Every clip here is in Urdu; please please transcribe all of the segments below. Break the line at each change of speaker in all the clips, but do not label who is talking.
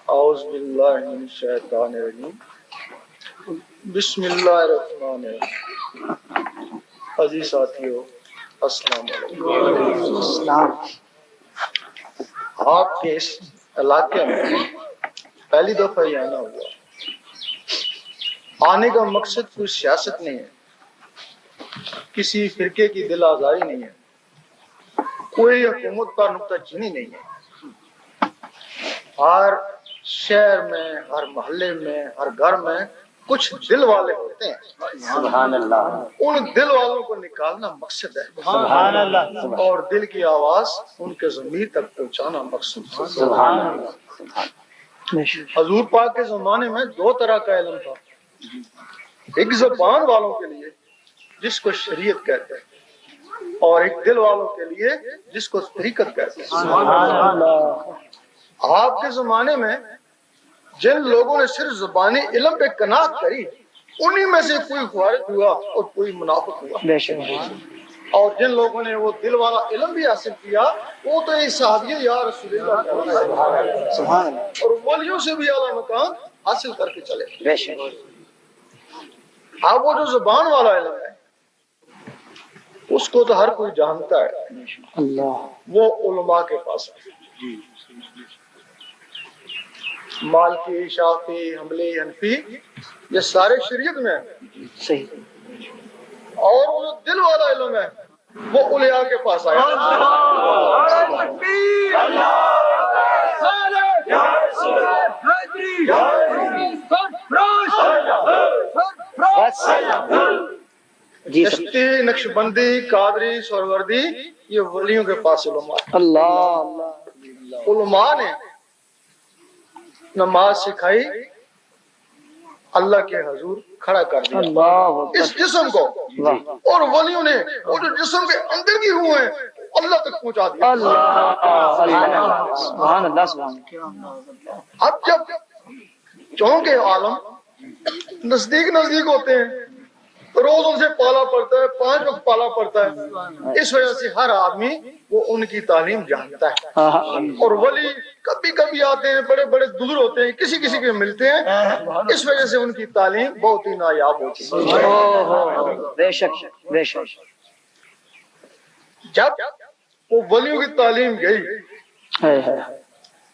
اعوذ باللہ من الشیطان الرجیم بسم اللہ الرحمن الرحیم۔ عزیز ساتھیو السلام علیکم۔ آپ کے اس علاقے میں پہلی دفعہ یہ آنا ہوا۔ آنے کا مقصد کوئی سیاست نہیں ہے، کسی فرقے کی دل آزاری نہیں ہے، کوئی حکومت پر نکتہ چینی نہیں ہے۔ ہر شہر میں، ہر محلے میں، ہر گھر میں کچھ دل والے ہوتے ہیں،
سبحان اللہ۔
ان دل والوں کو نکالنا مقصد ہے،
سبحان اللہ۔
اور دل کی آواز ان کے ضمیر تک پہنچانا مقصد ہے۔
سبحان اللہ۔
حضور پاک کے زمانے میں دو طرح کا علم تھا، ایک زبان والوں کے لیے جس کو شریعت کہتے ہیں، اور ایک دل والوں کے لیے جس کو طریقت کہتے ہیں۔
سبحان اللہ۔
آپ کے زمانے میں جن لوگوں نے صرف زبانی علم پہ قناعت کری، انہی میں سے کوئی خارج ہوا اور کوئی منافق ہوا، اور جن لوگوں نے وہ دل والا علم بھی حاصل کیا وہ تو یہ صحابی یا رسول اللہ
سبحان اللہ۔
اور ولیوں سے بھی اعلیٰ مقام حاصل کر کے چلے۔
بے شک۔
اب وہ جو زبان والا علم ہے اس کو تو ہر کوئی جانتا ہے،
اللہ۔
وہ علماء کے پاس ہے، مالکی، شافعی، حنبلی، حنفی، یہ سارے شریعت میں ہیں۔
صحیح۔
اور وہ جو دل والا علم ہے وہ اولیاء کے پاس آیا۔
جی سر۔
چشتی، نقشبندی، قادری، سہروردی، یہ ولیوں کے پاس علماء ہیں۔
اللہ۔
علماء نے نماز سکھائی، اللہ کے حضور کھڑا کر دیا
اللہ۔
اس جسم کو، اور ولیوں نے وہ جو جسم کے اندر کی روح ہے اللہ تک پہنچا دیا۔
اللہ۔ سبحان اللہ۔ سبحان اللہ۔
اب جب چونکہ عالم نزدیک ہوتے ہیں، روز ان سے پالا پڑتا ہے، 5 وقت پالا پڑتا ہے، اس وجہ سے ہر آدمی وہ ان کی تعلیم جانتا ہے۔ اور ولی کبھی کبھی آتے ہیں، بڑے بڑے دور ہوتے ہیں، کسی کسی کے ملتے ہیں، اس وجہ سے ان کی تعلیم بہت ہی نایاب ہوتی ہے۔
بے شک۔ بے شک۔
جب وہ ولیوں کی تعلیم گئی،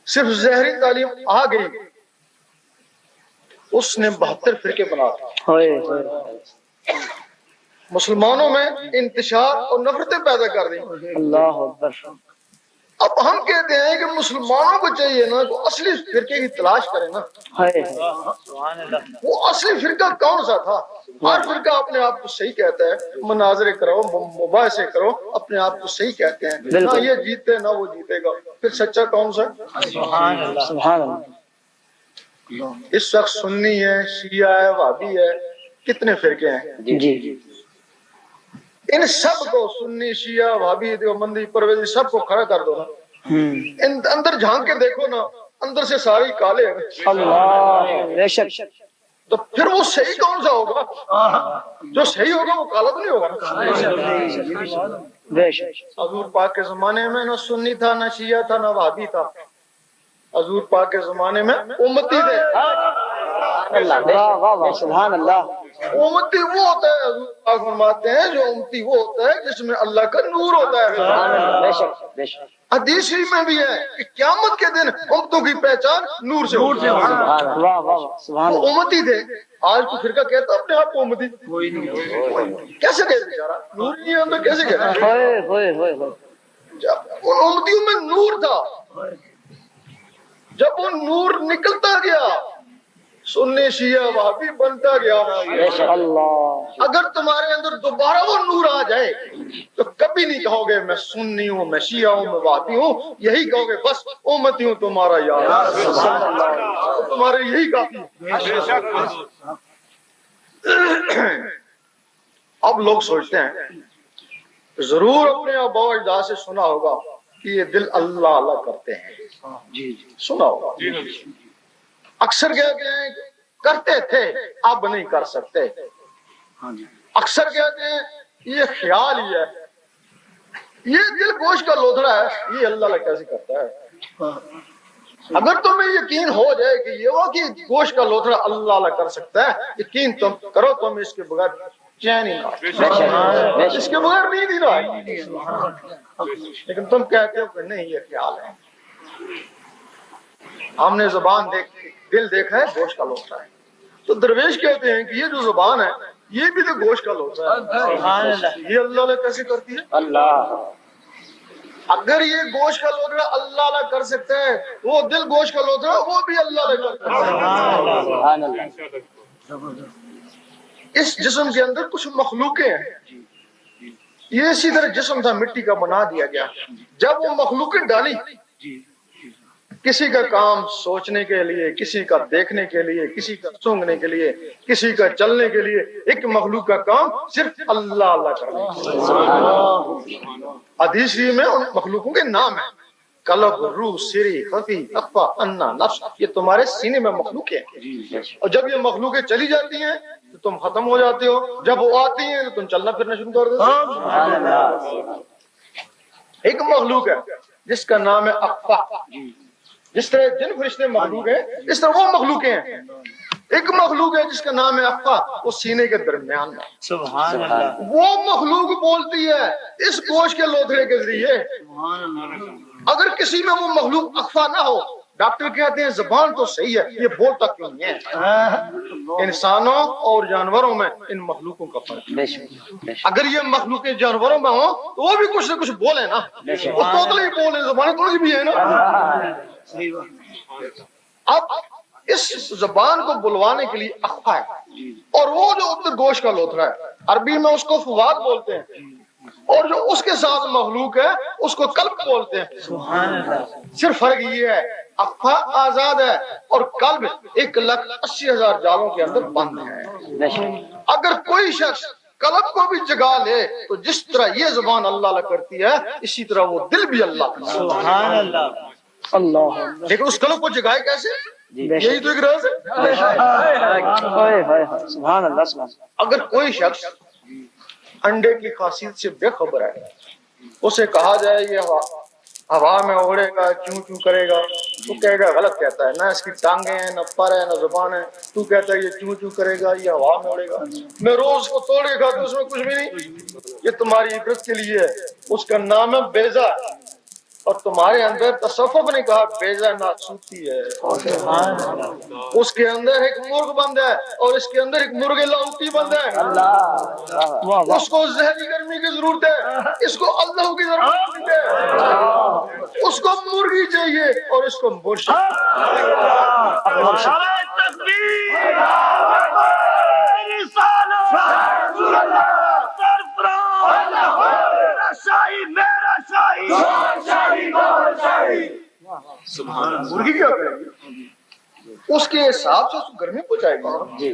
صرف ظاہری تعلیم آ گئی، اس نے 72 فرقے بنا دیے، مسلمانوں میں انتشار اور نفرتیں پیدا کر دی۔
اللہ اکبر۔
اب ہم کہتے ہیں کہ مسلمانوں کو چاہیے نا کہ اصلی فرقے کی تلاش کریں نا، وہ اصلی فرقہ کون سا تھا؟ ہر فرقہ اپنے آپ کو صحیح کہتا ہے، مناظرے کرو، مباحثے کرو، اپنے آپ کو صحیح کہتے ہیں، نہ یہ جیتے نہ وہ جیتے گا، پھر سچا کون سا؟
سبحان اللہ۔
اس وقت سنی ہے، شیعہ ہے، وہابی ہے، کتنے فرقے ہیں؟
جی۔
ان سب کو سنی، شیعہ، وہابی، دیوبندی، پرویزی سب کو کھڑا کر دو نا، ان اندر جھانک کے دیکھو نا، اندر سے سارے کالے ہیں۔
اللہ۔ بے شک۔
تو پھر وہ صحیح کون سا ہوگا؟ جو صحیح ہوگا وہ کالا تو نہیں ہوگا۔
بے شک۔
حضور پاک کے زمانے میں نہ سنی تھا، نہ شیعہ تھا، نہ وہابی تھا، حضور پاک کے زمانے میں امتی تھے۔
واہ واہ واہ۔ سبحان اللہ۔
امتی وہ ہوتا ہے، حضور پاک فرماتے ہیں جو امتی وہ ہوتا ہے جس میں اللہ کا نور ہوتا ہے۔
بے شک۔ بے شک۔
حدیث شریف میں بھی ہے کہ قیامت کے دن امتوں کی پہچان نور سے ہوگی۔
واہ واہ۔ سبحان
وہ
اللہ۔
امتی تھے۔ آج تو فرقہ کہتا اپنے آپ کو امتی، کیسے کہتے بیچارہ؟ نور نہیں ہے اندر، کیسے کہتے؟
ہوئے ہوئے ہوئے ہوئے۔
جب ان امتیوں میں نور تھا، جب وہ نور نکلتا گیا، سنی شیعہ وہابی بنتا گیا،
اللہ۔
اگر تمہارے اندر دوبارہ وہ نور آ جائے تو کبھی نہیں کہو گے میں سنی ہوں، میں شیعہ ہوں، میں وہابی ہوں، یہی کہو گے بس امتی ہوں تمہارا یار، تمہارے یہی کافی ہے۔ اب لوگ سوچتے ہیں، ضرور اپنے آباء و اجداد سے سنا ہوگا کہ یہ دل اللہ اللہ کرتے ہیں، سنا ہوگا، اکثر کہتے ہیں کرتے تھے اب نہیں کر سکتے، اکثر کہتے ہیں یہ خیال ہی ہے، یہ دل گوشت کا لوتھڑا ہے، یہ اللہ کیسے کرتا ہے؟ اگر تمہیں یقین ہو جائے کہ یہ وہ کہ گوشت کا لوتھڑا اللہ کر سکتا ہے، یقین تم کرو، تم اس کے بغیر چین ہی نہ، اس کے بغیر نیند ہی نہ آئے، لیکن تم کہتے ہو کہ نہیں یہ خیال ہے۔ ہم نے زبان دل دیکھا ہے، گوشت کا لوتھڑا ہے، تو درویش کہتے ہیں کہ یہ جو زبان ہے یہ بھی تو گوشت کا لوتھڑا ہے، یہ اللہ کیسے کرتی ہے؟
اللہ،
اگر یہ گوشت کا لوتھڑا اللہ کر سکتا ہے، وہ دل گوشت کا لوتھڑا وہ بھی اللہ کرتا ہے۔
سبحان اللہ،
اس جسم کے اندر کچھ مخلوقیں ہیں، یہ اسی طرح جسم تھا مٹی کا بنا دیا گیا، جب وہ مخلوقیں ڈالی، کسی کا کام سوچنے کے لیے، کسی کا دیکھنے کے لیے، کسی کا سونگنے کے لیے، کسی کا چلنے کے لیے، ایک مخلوق کا کام صرف اللہ کرنے کے لیے۔ حدیث میں ان مخلوقوں کے نام ہیں، قلب، روح، سری، خفی، اخفا، انا، نفس، یہ تمہارے سینے میں مخلوق ہیں، اور جب یہ مخلوقیں چلی جاتی ہیں تو تم ختم ہو جاتے ہو، جب وہ آتی ہیں تو تم چلنا پھرنا شروع کر دیتے ہو۔ ایک مخلوق ہے جس کا نام ہے اخفا، جس طرح جن فرشتے مخلوق ہیں اس طرح وہ مخلوقیں ہیں۔ ایک مخلوق ہے جس کا نام ہے اخفا، وہ سینے کے درمیان میں،
سبحان اللہ،
وہ مخلوق بولتی ہے اس گوشت کے لوتھڑے کے ذریعے۔ اگر کسی میں وہ مخلوق اخفا نہ ہو، ڈاکٹر کہتے ہیں زبان تو صحیح ہے، یہ بولتا کیوں نہیں ہے؟ انسانوں اور جانوروں میں ان مخلوقوں کا فرق ہے۔ اگر یہ مخلوقیں جانوروں میں ہوں تو وہ بھی کچھ نہ کچھ بولے نا، وہ توتلے بولے، زبانیں تھوڑی بھی ہے نا۔ اب اس زبان کو بلوانے کے لیے اخفا ہے، اور وہ جو ادھر گوشت کا لوتھڑا ہے، عربی میں اس کو فواد بولتے ہیں، اور جو اس کے ساتھ مخلوق ہے اس کو قلب بولتے ہیں۔ صرف فرق یہ ہے اخفا آزاد ہے اور قلب 1,80,000 جالوں کے اندر بند ہے۔ اگر کوئی شخص قلب کو بھی جگا لے تو جس طرح یہ زبان اللہ کرتی ہے اسی طرح وہ دل بھی اللہ کرتا ہے۔
سبحان اللہ، اللہ،
لیکن اس قلب کو جگائے کیسے؟ یہی تو ایک راز ہے۔
سبحان اللہ، سبحان اللہ۔
اگر کوئی شخص انڈے کی خاصیت سے بے خبر ہے، اسے کہا جائے یہ ہوا میں اڑے گا، چوں چوں کرے گا، تو کہے گا غلط کہتا ہے، نہ اس کی ٹانگیں ہیں، نہ پر ہے، نہ زبان ہے، تو کہتا ہے یہ چوں چوں کرے گا، یہ ہوا میں اڑے گا، میں روز کو توڑ کے کھاتا ہوں اس میں کچھ بھی نہیں، یہ تمہاری عبرت کے لیے ہے۔ اس کا نام ہے بیضا، اور تمہارے اندر تصوف نے کہا بیضا ناسوتی ہے، اس کے اندر ایک مرغ بند ہے اور اس کے اندر ایک مرغ لاہوتی بند ہے، اس کو زہری گرمی کی ضرورت ہے، اس کو اللہ کی ضرورت ہے، اس کو مرغی چاہیے اور اس کو مرشد۔ مرغی کیا کرے گی؟ اس کے حساب سے اس کو گرمی پہنچائے گی،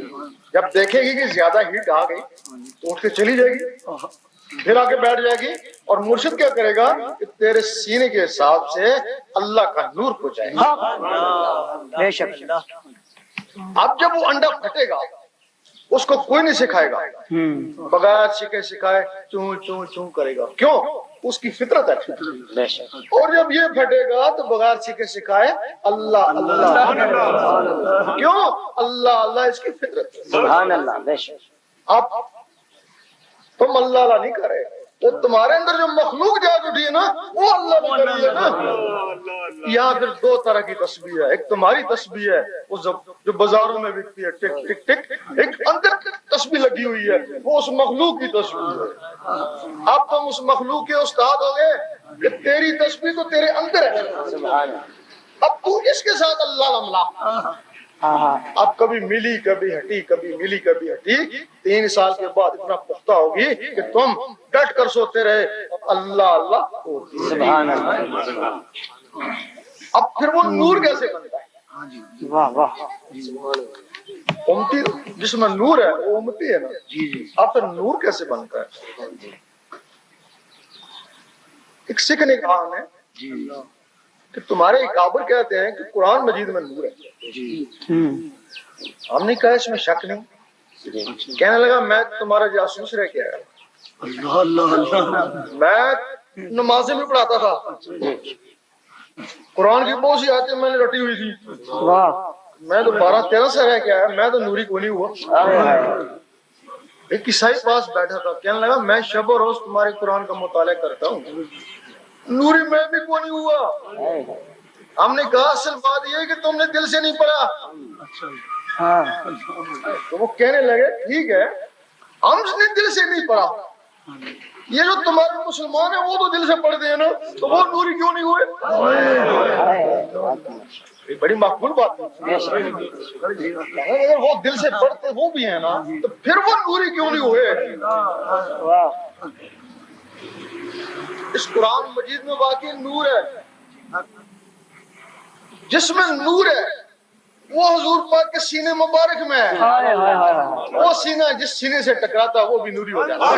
جب دیکھے گی کہ زیادہ ہیٹ آ گئی تو اٹھ کے چلی جائے گی، پھر آ کے بیٹھ جائے گی، اور مرشد کیا کرے گا کہ تیرے سینے کے حساب سے اللہ کا نور پہنچائے گا۔
بے شک،
اب جب وہ انڈا پھٹے گا اس کو کوئی نہیں سکھائے گا، بغیر سکھائے چوں چوں چوں کرے گا، کیوں؟ اس کی فطرت ہے۔
بے شک،
اور جب یہ پھٹے گا تو بغیر سکھائے اللہ اللہ، کیوں؟ اللہ اللہ اس کی فطرت ہے۔
سبحان اللہ، بے شک۔
اب تم اللہ اللہ نہیں کرے، تو تمہارے اندر جو مخلوق جاگ اٹھی ہے نا وہ اللہ نے کری ہے نا۔ یہاں پھر دو طرح کی تسبیح ہے، ایک تمہاری تسبیح ہے وہ جو بازاروں میں بکتی ہے ٹک ٹک ٹک، ایک اندر تسبیح لگی ہوئی ہے وہ اس مخلوق کی تسبیح ہے۔ اب تم اس مخلوق کے استاد ہو گئے کہ تیری تسبیح تو تیرے اندر ہے، اب تو اس کے ساتھ اللہ لملا۔ اب کبھی ملی کبھی ہٹی، کبھی ملی کبھی ہٹی، 3 سال کے بعد اتنا پختہ ہوگی کہ تم ڈٹ کر سوتے رہے اللہ اللہ ہوتی۔
سبحان اللہ،
اب پھر وہ نور کیسے بنتا ہے؟
واہ واہ،
امتی جس میں نور ہے وہ امتی ہے نا، اب پھر نور کیسے بنتا ہے؟ ایک سکھ نے کہا ہمیں کہ تمہارے اکابر کہتے ہیں کہ قرآن مجید میں نور ہے، ہم نے کہا اس میں شک نہیں، کہنے لگا میں تمہارا جاسوس رہ کے آیا، میں نمازیں بھی پڑھاتا تھا، قرآن کی بہت سی آیتیں میں نے رٹی ہوئی تھی، میں تو 12-13 سے رہ کے آیا، میں تو نوری کو نہیں ہوا۔ ایک عیسائی پاس بیٹھا تھا، کہنے لگا میں شب و روز تمہارے قرآن کا مطالعہ کرتا ہوں، نوری میں بھی کو نہیں ہوا۔ ہم نے کہا اصل بات یہ ہے کہ تم نے دل سے نہیں پڑھا۔ تو وہ کہنے لگے ٹھیک ہے، ہم نے دل سے نہیں پڑھا، یہ جو تمہارے مسلمان ہیں وہ تو دل سے پڑھتے ہیں نا، تو وہ نوری کیوں نہیں ہوئے؟ بڑی مقبول بات ہے، اگر وہ دل سے پڑھتے وہ بھی ہیں نا تو پھر وہ نوری کیوں نہیں ہوئے؟ اس قرآن مجید میں واقعی نور ہے، جس میں نور ہے وہ حضور پاک کے سینے مبارک میں ہے، وہ سینہ جس سینے سے ٹکراتا وہ بھی نوری ہو جاتا ہے۔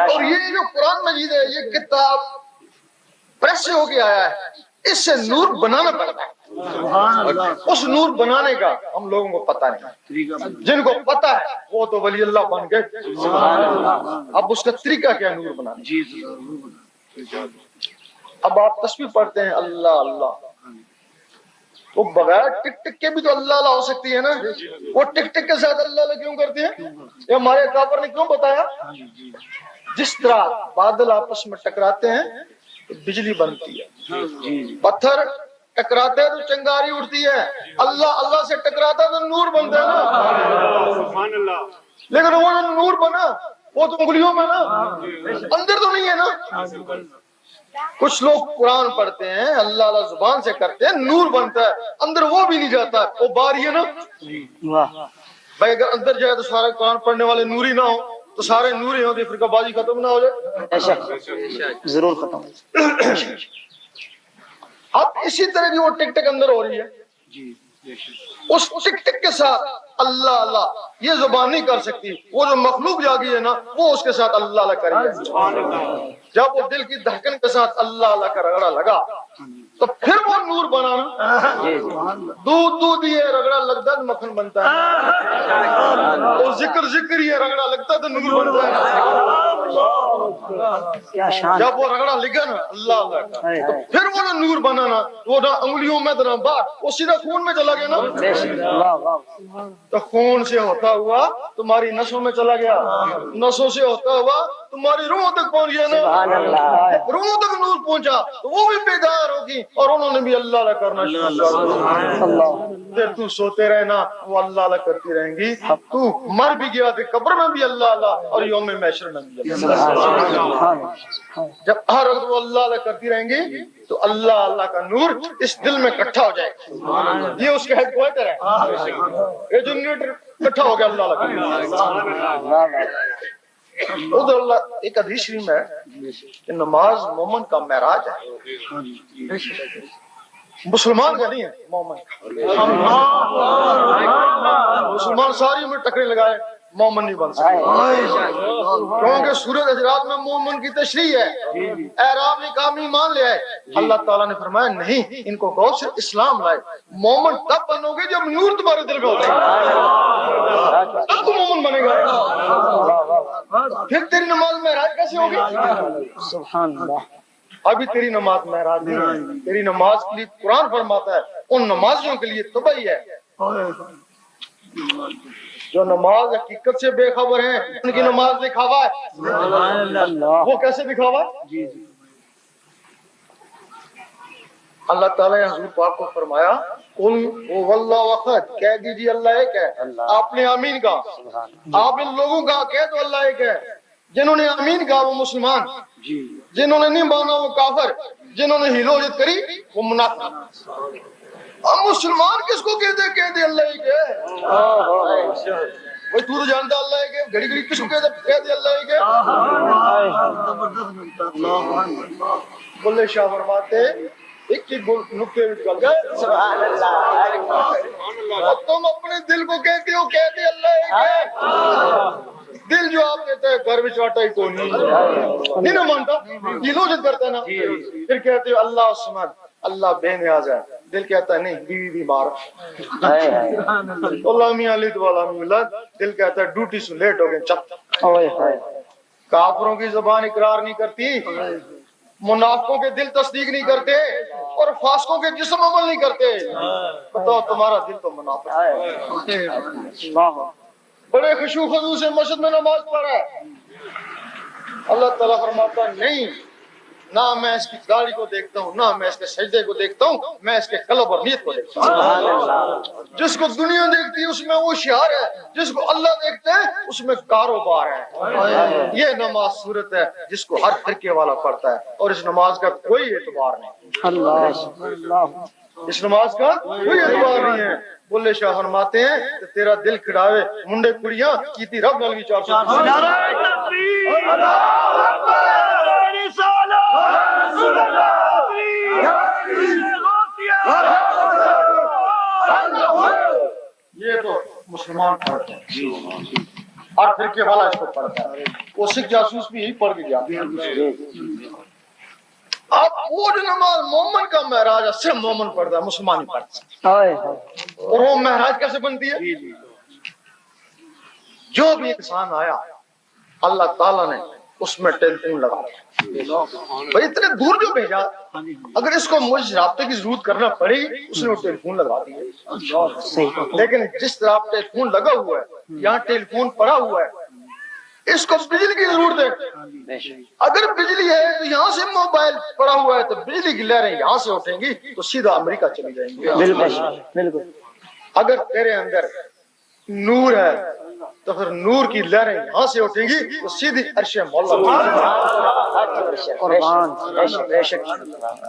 اور یہ جو قرآن مجید ہے یہ کتاب پریس سے ہو کے آیا ہے، اس سے نور بنانا پڑتا ہے، اس نور بنانے کا ہم لوگوں کو پتہ نہیں، جن کو پتہ ہے وہ تو ولی اللہ بن گئے، اب اس کا طریقہ کیا نور بنانا۔ اب آپ تسبیح پڑھتے ہیں اللہ اللہ، وہ بغیر ٹک ٹک کے بھی تو اللہ اللہ ہو سکتی ہے نا، وہ ٹک ٹک کے ساتھ اللہ اللہ کیوں کرتے ہیں؟ یہ ہمارے کافر نے کیوں بتایا؟ جس طرح بادل آپس میں ٹکراتے ہیں تو بجلی بنتی ہے، پتھر ٹکراتے ہیں تو چنگاری اٹھتی ہے، اللہ اللہ سے ٹکراتا ہے تو نور بنتا ہے نا۔ لیکن وہ جو نور بنا وہ تو انگلیوں میں نا، اندر تو نہیں ہے نا۔ کچھ لوگ قرآن پڑھتے ہیں اللہ اللہ زبان سے کرتے ہیں، نور بنتا ہے، اندر وہ بھی نہیں جاتا، وہ باہر ہی ہے نا۔ بھائی اگر اندر جائے تو سارے قرآن پڑھنے والے نوری نہ ہو تو سارے نوری ہوں تو فرقہ بازی ختم نہ ہو جائے،
ضرور ختم۔
اب اسی طرح کی وہ ٹک ٹک اندر ہو رہی ہے، اس ٹک ٹک کے ساتھ اللہ اللہ یہ زبان نہیں کر سکتی، وہ جو مخلوق جاگی ہے نا وہ اس کے ساتھ اللہ اللہ کرے گا۔ جب وہ دل کی دھڑکن کے ساتھ اللہ اللہ کا رگڑا لگا تو پھر وہ نور بنا نا۔ دودھ یہ رگڑا لگتا ہے تو مکھن بنتا ہے، اور ذکر یہ رگڑا لگتا ہے تو نور بنتا ہے۔ جب وہ رگڑا لگا نا اللہ اللہ کا تو پھر وہ جو نور بنا نا، وہ نہ انگلیوں میں نہ باہر، وہ سیدھا خون میں چلا گیا نا، تو خون سے ہوتا ہوا تمہاری نسوں میں چلا گیا، نسوں سے ہوتا ہوا تمہاری روح تک پہنچ گیا نا، روح تک نور پہنچا تو وہ بھی بیدار ہوگی اور انہوں نے بھی اللہ اللہ کرنا شروع کر دیا۔ پھر تو سوتے رہنا وہ اللہ اللہ کرتی رہیں گی، تو مر بھی گیا تو قبر میں بھی اللہ اللہ اور یوم محشر میں بھی اللہ۔ جب ہر وقت وہ اللہ اللہ کرتی رہیں گی تو اللہ اللہ کا نور اس دل میں اکٹھا ہو جائے گا، یہ اس کے ہیڈ کوارٹر ہے، یہ جو نیوٹر اکٹھا ہو گیا اللہ اللہ کا۔ ادھر اللہ ایک حدیث شریف میں ہے کہ نماز مومن کا معراج ہے، مسلمان کا نہیں ہے، مومن کا۔ مسلمان ساری عمر ٹکرے لگائے مومن نہیں بن سکتے، کیونکہ سورۃ حجرات میں مومن کی تشریح ہے، اعراب نے کام ایمان لے آئے، اللہ تعالیٰ نے فرمایا نہیں ان کو کہو صرف اسلام لائے، مومن تب بنو گے جب نور تمہارے دل میں ہوگا، تب تو مومن بنے گا۔ پھر تیری نماز معراج کیسے ہوگی؟
سبحان اللہ۔
ابھی تیری نماز معراج نہیں ہے، تیری نماز کے لیے قرآن فرماتا ہے ان نمازیوں کے لیے تبعی ہے جو نماز حقیقت سے بے خبر ہیں، ان کی نماز دکھاوا ہے۔ وہ کیسے دکھاوا ہے؟ اللہ تعالیٰ نے حضور پاک کو فرمایا قل هو اللہ احد، کہہ دیجیے اللہ ایک ہے۔ آپ نے آمین کہا، آپ ان لوگوں کا کہہ تو اللہ ایک ہے، جنہوں نے آمین کہا وہ مسلمان، جنہوں نے نہیں مانا وہ کافر، جنہوں نے ہلوجت کری وہ منافق۔ اب مسلمان کس کو کہتے اللہ ایک ہے؟ بھائی تو جانتا اللہ ایک ہے، گھڑی گھڑی کس کو کہتے اللہ ایک ہے؟ بلے شاہ فرماتے ایک ہی نقطے نکل گئے، سبحان اللہ۔ تم اپنے دل کو کہتے ہو کہتے اللہ ایک ہے، دل جو آپ کہتے ہیں گھر میں آٹا ہی کون نہیں نہ مانتا، یہ لوجت کرتا ہے نا، پھر کہتے ہو اللہ الصمد، اللہ بے نیاز ہے، دل کہتا ہے نہیں بیوی بیمار،
ہائے ہائے
اللہ میاں لد والا ملت، دل کہتا ہے ڈیوٹی سے لیٹ ہو گئے چپ۔
ہائے ہائے
کافروں کی زبان اقرار نہیں کرتی، منافقوں کے دل تصدیق نہیں کرتے، اور فاسقوں کے جسم عمل نہیں کرتے۔ بتاؤ تمہارا دل تو منافق ہے۔
اللہ
بڑے خشوع خضوع سے مسجد میں نماز پڑھ رہا ہے، اللہ تعالیٰ فرماتا ہے نہیں، نہ میں اس کی داڑھی کو دیکھتا ہوں، نہ میں اس کے سجدے کو دیکھتا ہوں، میں اس کے قلب اور نیت کو دیکھتا ہوں۔
سبحان اللہ
جس کو دنیا دیکھتی ہے اس میں وہ ہوشیار ہے، جس کو اللہ دیکھتا ہے اس میں کاروبار ہے۔ یہ نماز صورت ہے جس کو ہر فرقے والا پڑھتا ہے، اور اس نماز کا کوئی اعتبار نہیں،
اللہ
اس نماز کا کوئی اعتبار نہیں ہے۔ بولے شاہ فرماتے ہیں کہ تیرا دل کھڑاوے منڈے کڑیاں کیتی رب نلوی 400۔ یہ تو مسلمان پڑھتے ہیں، ہر فرقے والا اس کو پڑھتا ہے، وہ سکھ جاسوس بھی یہی پڑھ کے گیا۔ اب وہ جو نماز مومن کا معراج ہے صرف مومن پڑھتا ہے، مسلمان نہیں پڑھتا۔
ہائے
اور وہ معراج کیسے بنتی ہے؟ جو بھی انسان آیا اللہ تعالیٰ نے اس میں ٹیلی فون لگا دیا، بھائی اتنے دور جو بھیجا، اگر اس کو مجھ رابطے کی ضرورت کرنا پڑے گی اس نے وہ ٹیلی فون لگا دیا۔ لیکن جس طرح ٹیلی فون لگا ہوا ہے، یہاں ٹیلی فون پڑا ہوا ہے، اس کو بجلی کی ضرورت ہے۔ اگر بجلی ہے تو یہاں سے موبائل پڑا ہوا ہے تو بجلی کی لہریں یہاں سے اٹھیں گی تو سیدھا امریکہ چلی جائیں گی۔
بالکل
اگر تیرے اندر نور ہے تو پھر نور کی لہریں یہاں سے اٹھیں گی تو سیدھی عرش مولا۔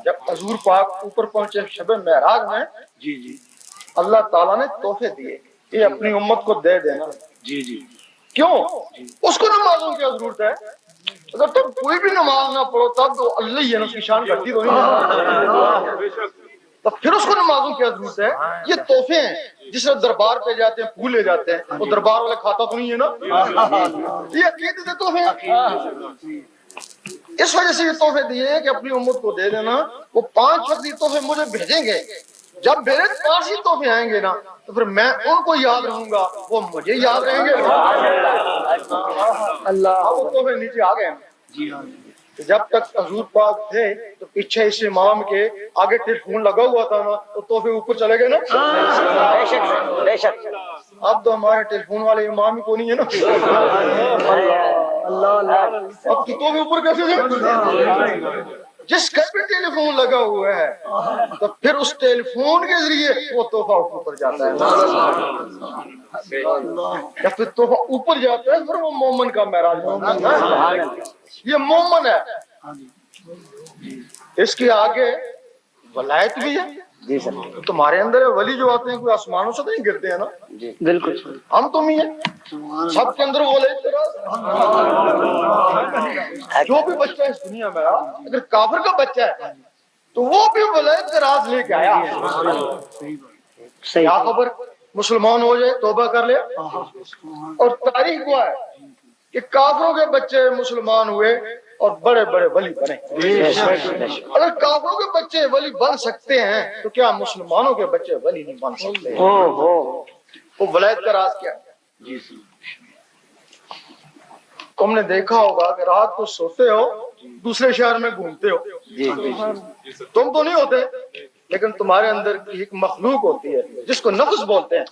جب حضور پاک اوپر پہنچے شب معراج میں، اللہ تعالیٰ نے تحفے دیے، یہ اپنی امت کو دے دینا۔ کیوں؟ اس کو نمازوں کی ضرورت ہے، اگر تم کوئی بھی نماز نہ پڑھو تب تو اللہ ہی ہے نا، اس کی شان گھٹتی تو نہیں ہے، تو پھر اس کو نمازوں کی ضرورت ہے۔ یہ تحفے ہیں، جس طرح دربار پہ جاتے ہیں پھول لے جاتے ہیں، وہ دربار والے کھاتا تو نہیں ہے نا، یہ عقیدت کے تحفے ہیں۔ اس وجہ سے یہ تحفے دیے ہیں کہ اپنی امت کو دے دینا۔ وہ 5 وقت یہ تحفے مجھے بھیجیں گے، جب میرے پاس ہی تحفے آئیں گے نا تو پھر میں ان کو یاد رہوں گا، وہ مجھے یاد رہیں گے۔
اللہ
وہ تحفے نیچے آ گئے۔ جب تک حضور پاک تھے تو پیچھے اس امام کے آگے ٹیلی فون لگا ہوا تھا نا، تو تحفے اوپر چلے گئے نا۔
بے شک
اب تو ہمارے ٹیلی فون والے امام ہی کو نہیں ہے نا، اب تو تحفے اوپر کیسے جائیں؟ جس گھر پہ ٹیلی فون لگا ہوا ہے تو پھر اس ٹیلی فون کے ذریعے وہ تحفہ اوپر جاتا ہے۔ جب پھر تحفہ اوپر جاتا ہے پھر وہ مومن کا معراج بنتا ہے۔ یہ مومن ہے، اس کے آگے ولایت بھی ہے۔
جی سر
تمہارے اندر ولی جو آتے ہیں کوئی آسمانوں سے نہیں گرتے ہیں نا،
جی بالکل
ہم تم ہی ہیں، سب کے اندر ولایت کا راز۔ جو بھی بچہ ہے اس دنیا میں اگر کافر کا بچہ ہے تو وہ بھی ولایت کا راز لے کے آیا۔ کیا خبر مسلمان ہو جائے توبہ کر لے، اور تاریخ کو ہے کہ کافروں کے بچے مسلمان ہوئے اور بڑے بڑے ولی بنے۔ اگر کافروں کے بچے ولی بن سکتے ہیں تو کیا مسلمانوں کے بچے ولی نہیں بن سکتے؟ وہ ولایت کا راز کیا ہے؟ تم نے دیکھا ہوگا کہ رات کو سوتے ہو دوسرے شہر میں گھومتے ہو، تم تو نہیں ہوتے لیکن تمہارے اندر کی ایک مخلوق ہوتی ہے جس کو نفس بولتے ہیں،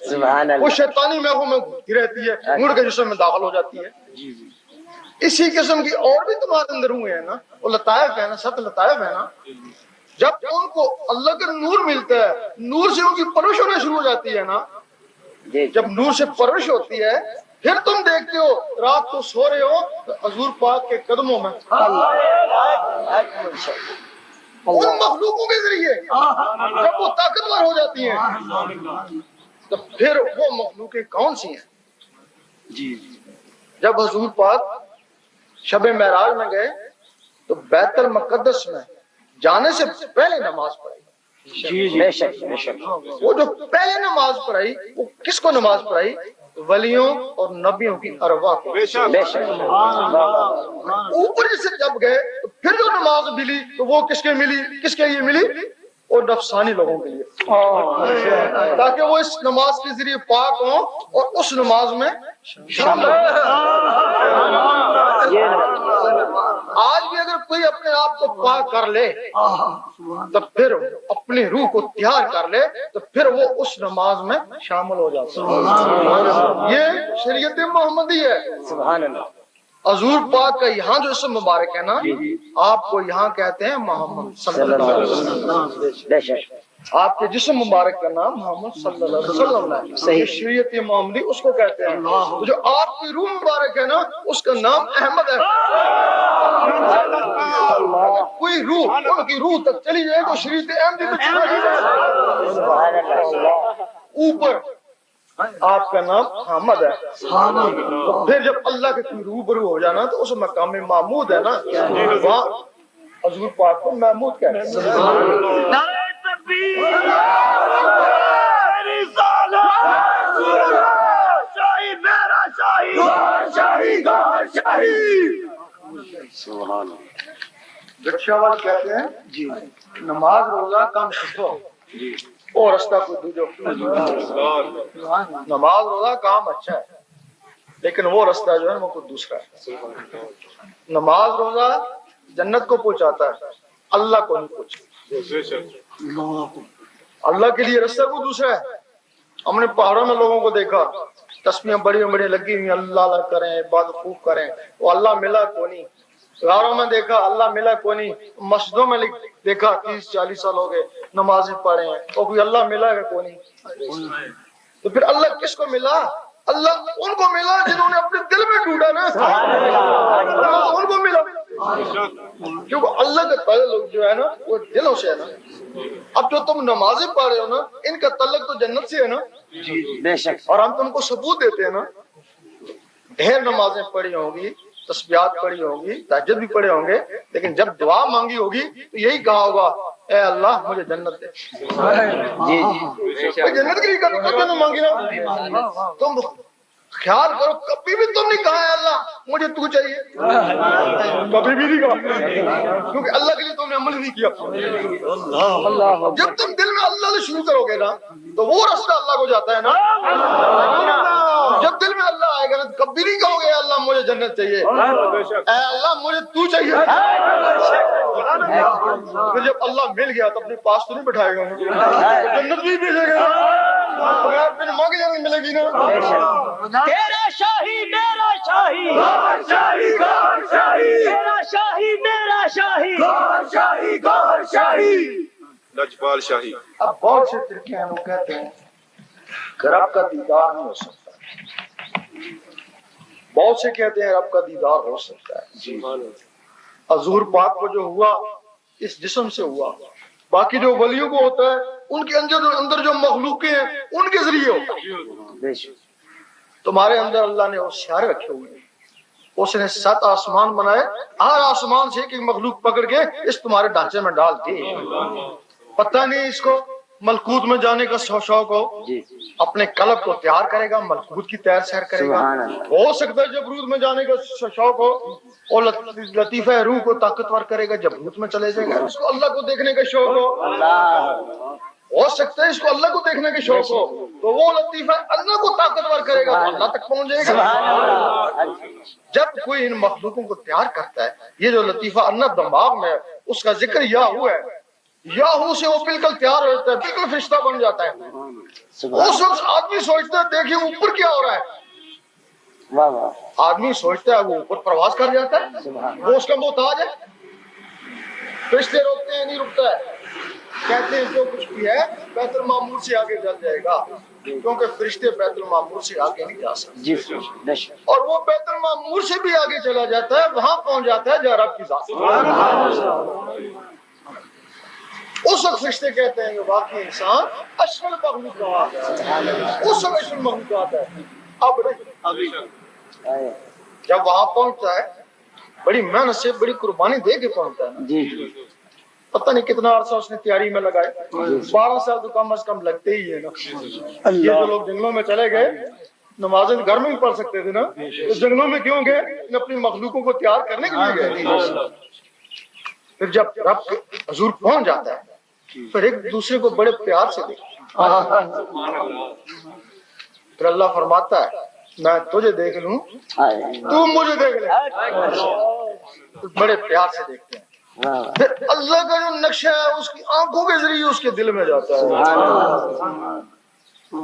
وہ شیطانی محو میں گھومتی رہتی ہے، مڑ کے جسم میں داخل ہو جاتی ہے۔ اسی قسم کی اور بھی تمہارے اندر ہوئے ہیں نا، وہ لطائف ہے نا، 7 لطائف ہے نا۔ جب ان کو اللہ کا نور ملتا ہے، نور سے ان کی پرورش ہونا شروع ہو جاتی ہے نا، جب نور سے پرورش ہوتی ہے پھر تم دیکھتے ہو رات کو سو رہے ہو تو حضور پاک کے قدموں میں ان مخلوقوں کے ذریعے جب وہ طاقتور ہو جاتی ہیں تو پھر وہ مخلوقیں کون سی ہیں؟ جب حضور پاک شب معراج میں گئے تو بیت المقدس میں جانے سے پہلے نماز پڑھی۔
بے شک بے شک
وہ جو پہلے نماز پڑھائی وہ کس کو نماز پڑھائی؟ ولیوں اور نبیوں کی ارواح کو۔
بے شک
اوپر سے جب گئے تو پھر جو نماز ملی تو وہ کس کے ملی، کس کے لیے ملی؟ اور نفسانی لوگوں کے لیے، تاکہ وہ اس نماز کے ذریعے پاک ہوں اور اس نماز میں شامل ہوں۔ آج بھی اگر کوئی اپنے آپ کو پاک کر لے تو پھر اپنی روح کو تیار کر لے تو پھر وہ اس نماز میں شامل ہو جاتا ہے۔ یہ شریعت محمدی ہے۔
سبحان اللہ۔
حضور پاک کا یہاں جو اسم مبارک ہے نا، آپ کو یہاں کہتے ہیں محمد صلی اللہ علیہ وسلم۔
بے شک
آپ کے جسم مبارک کا نام محمد صلی اللہ علیہ وسلم ہے۔
صحیح۔
شریعت محمدی اس کو کہتے ہیں۔ جو آپ کی روح مبارک ہے نا، اس کا نام احمد ہے۔ کوئی روح ان کی روح تک چلی جائے تو شریعت احمدی میں چلا جائے اوپر، آپ کا نام حامد ہے۔ تو پھر جب اللہ کے کوئی روبرو ہو جانا تو اس مقام محمود ہے نا، وہاں حضور پاک کو محمود کہتے ہیں۔ رکشا والے کہتے ہیں جی نماز روزہ کام سکھو اور رستہ کو دوجو۔ نماز روزہ کام اچھا ہے لیکن وہ رستہ جو ہے وہ کوئی دوسرا ہے۔ نماز روزہ جنت کو پہنچاتا ہے، اللہ کو نہیں پہنچاتا۔ اللہ کے لیے رستہ کو دوسرا ہے۔ ہم نے پہاڑوں میں لوگوں کو دیکھا، تسبیحاں بڑی بڑی لگی ہوئی، اللہ اللہ کریں، عبادت خوب کریں، وہ اللہ ملا کو نہیں۔ غاروں میں دیکھا اللہ ملا کو نہیں، مسجدوں میں دیکھا 30-40 سال ہو گئے نمازیں پڑھے ہیں، اور کوئی اللہ ملا ہے کو نہیں۔ تو پھر اللہ کس کو ملا؟ اللہ ان کو ملا جنہوں نے اپنے دل میں ڈھونڈا نا، ان کو ملا۔ کیونکہ اللہ کا تعلق جو ہے نا وہ دلوں سے ہے نا۔ اب جو تم نمازیں پڑھ رہے ہو نا، ان کا تعلق تو جنت سے ہے نا۔
بے شک۔
اور ہم تم کو ثبوت دیتے ہیں نا، ڈھیر نمازیں پڑھی ہوں گی، تسبیحات پڑھی ہوں گی، تہجد بھی پڑھے ہوں گے، لیکن جب دعا مانگی ہوگی تو یہی کہا ہوگا اے اللہ مجھے جنت دے۔
جی
جنت کے لیے کبھی نہ مانگی نا، تم خیال کرو کبھی بھی تم نے کہا ہے اللہ مجھے تو چاہیے، کبھی بھی نہیں کہا، کیونکہ اللہ کے لیے تم نے عمل نہیں کیا۔ جب تم دل میں اللہ سے شروع کرو گے نا تو وہ رستہ اللہ کو جاتا ہے نا۔ جب دل میں اللہ آئے گا نا تو کبھی نہیں کہو گے اللہ مجھے جنت چاہیے، اے اللہ مجھے تو چاہیے۔ پھر جب اللہ مل گیا تو اپنے پاس تو نہیں بٹھائے گا، جنت بھی بھیجے گا، پھر مانگے جانے ملے گی نا۔
تیرا شاہی میرا شاہی، شاہی گوہر شاہی، تیرا شاہی میرا شاہی، گوہر شاہی گوہر شاہی،
لجپال شاہی۔
اب بہت سے طریقے ہیں وہ کہتے ہیں کہ رب کا دیدار نہیں ہو سکتا، بہت سے کہتے ہیں رب کا دیدار ہو سکتا ہے۔ حضور پاک کو جو ہوا اس جسم سے ہوا، باقی جو ولیوں کو ہوتا ہے ان کے اندر جو مخلوقیں ہیں ان کے ذریعے ہوتا ہے۔ تمہارے اندر اللہ نے ہوشیار رکھے ہوئے ہیں، اس نے 7 آسمان بنائے، ہر آسمان سے ایک مخلوق پکڑ کے اس تمہارے ڈھانچے میں ڈال دی۔ پتہ نہیں اس کو ملکوت میں جانے کا شوق ہو، اپنے قلب کو تیار کرے گا، ملکوت کی تیر سیر کرے گا۔ ہو سکتا ہے جبروت میں جانے کا شوق ہو اور لطیفہ روح کو طاقتور کرے گا، جبروت میں چلے جائے گا۔ اس کو اللہ کو دیکھنے کا شوق ہو سکتا ہے اس کو اللہ کو دیکھنے کا شوق ہو تو وہ لطیفہ اللہ کو طاقتور کرے گا تو اللہ تک پہنچ جائے گا۔ جب کوئی ان مخلوقوں کو تیار کرتا ہے، یہ جو لطیفہ اللہ دماغ میں اس کا ذکر یاہو ہے، یاہو سے وہ بالکل تیار ہو جاتا ہے، بالکل فرشتہ بن جاتا ہے۔ اس وقت آدمی سوچتا ہے دیکھیے اوپر کیا ہو رہا ہے، آدمی سوچتا ہے وہ اوپر پرواز کر جاتا ہے، وہ اس کا محتاج ہے۔ فرشتے روکتے ہیں نہیں رکتا ہے، کہتے ہیں جو کچھ بھی ہے بیت المعمور سے آگے چل جائے گا، کیونکہ فرشتے بیت المعمور سے آگے نہیں جا سکتے، اور وہ بیت المعمور سے بھی آگے چلا جاتا ہے، وہاں پہنچ جاتا ہے جہاں رب کی ذات۔ اس وقت فرشتے کہتے ہیں کہ واقعی انسان اشرف مخلوقات ہے، اس وقت اشرف مخلوقات ہے۔ اب جب وہاں پہنچتا ہے بڑی محنت سے بڑی قربانی دے کے پہنچتا ہے نا، پتہ نہیں کتنا عرصہ اس نے تیاری میں لگائے، 12 سال تو کم از کم لگتے ہی ہے نا۔ یہ جو لوگ جنگلوں میں چلے گئے نمازیں گھر میں بھی پڑھ سکتے تھے نا، اس جنگلوں میں کیوں گئے؟ اپنی مخلوقوں کو تیار کرنے کے لیے گئے۔ پھر جب رب حضور پہنچ جاتا ہے پھر ایک دوسرے کو بڑے پیار سے دیکھتے ہیں۔ پھر اللہ فرماتا ہے میں تجھے دیکھ لوں تو مجھے دیکھ لے، بڑے پیار سے دیکھتے ہیں۔ پھر اللہ کا جو نقشہ ہے اس کی آنکھوں کے ذریعے اس کے دل میں جاتا ہے،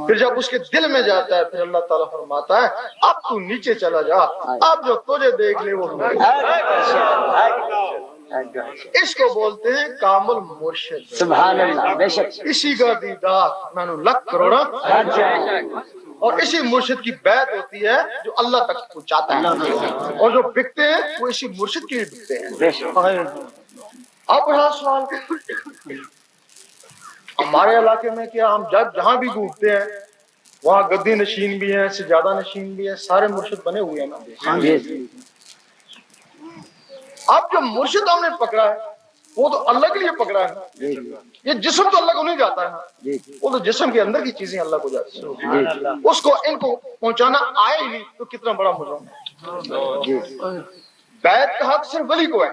پھر جب اس کے دل میں جاتا ہے پھر اللہ تعالیٰ فرماتا ہے اب تو نیچے چلا جا، اب جو تجھے دیکھ لے وہ اس کو بولتے ہیں کامل مرشد،
سبحان اللہ، بے شک
اسی کا دیدار میں نے لکھ کروڑا، اور اسی مرشد کی بیعت ہوتی ہے جو اللہ تک پہنچاتا ہے، اور جو بکتے ہیں وہ اسی مرشد کے لیے بکتے ہیں۔
بے شک
آپ بڑا سوال ہمارے علاقے میں کیا ہم جب جہاں بھی گھومتے ہیں وہاں گدی نشین بھی ہیں، سجادہ نشین بھی ہیں، سارے مرشد بنے ہوئے ہیں نا۔ اب جو مرشد ہم نے پکڑا ہے وہ تو اللہ کے لیے پکڑا ہے، یہ جسم تو اللہ کو نہیں جاتا ہے نا، وہ تو جسم کے اندر کی چیزیں اللہ کو جاتی ہیں، اس کو ان کو پہنچانا آئے ہی نہیں تو کتنا بڑا مجرم ہے۔ بیعت کا حق صرف ولی کو ہے۔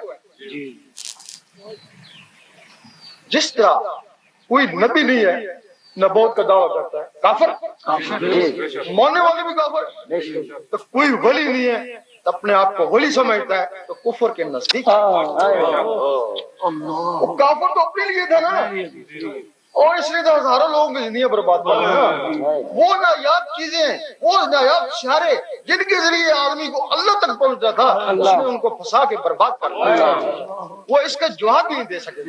جس طرح کوئی نبی نہیں ہے نبوت کا دعویٰ کرتا ہے کافر، ماننے والے بھی کافر، تو کوئی ولی نہیں ہے تو اپنے آپ کو ولی سمجھتا ہے تو کفر کے نزدیک۔ وہ کافر تو اپنے لیے تھا نا، اور اس لیے تو ہزاروں لوگوں کی زندگیاں برباد کر رہے ہیں۔ وہ نایاب چیزیں، وہ نایاب اشارے جن کے ذریعے آدمی کو اللہ تک پہنچتا تھا اس نے ان کو پھنسا کے برباد کر دیا، وہ اس کا جواب بھی نہیں دے سکے،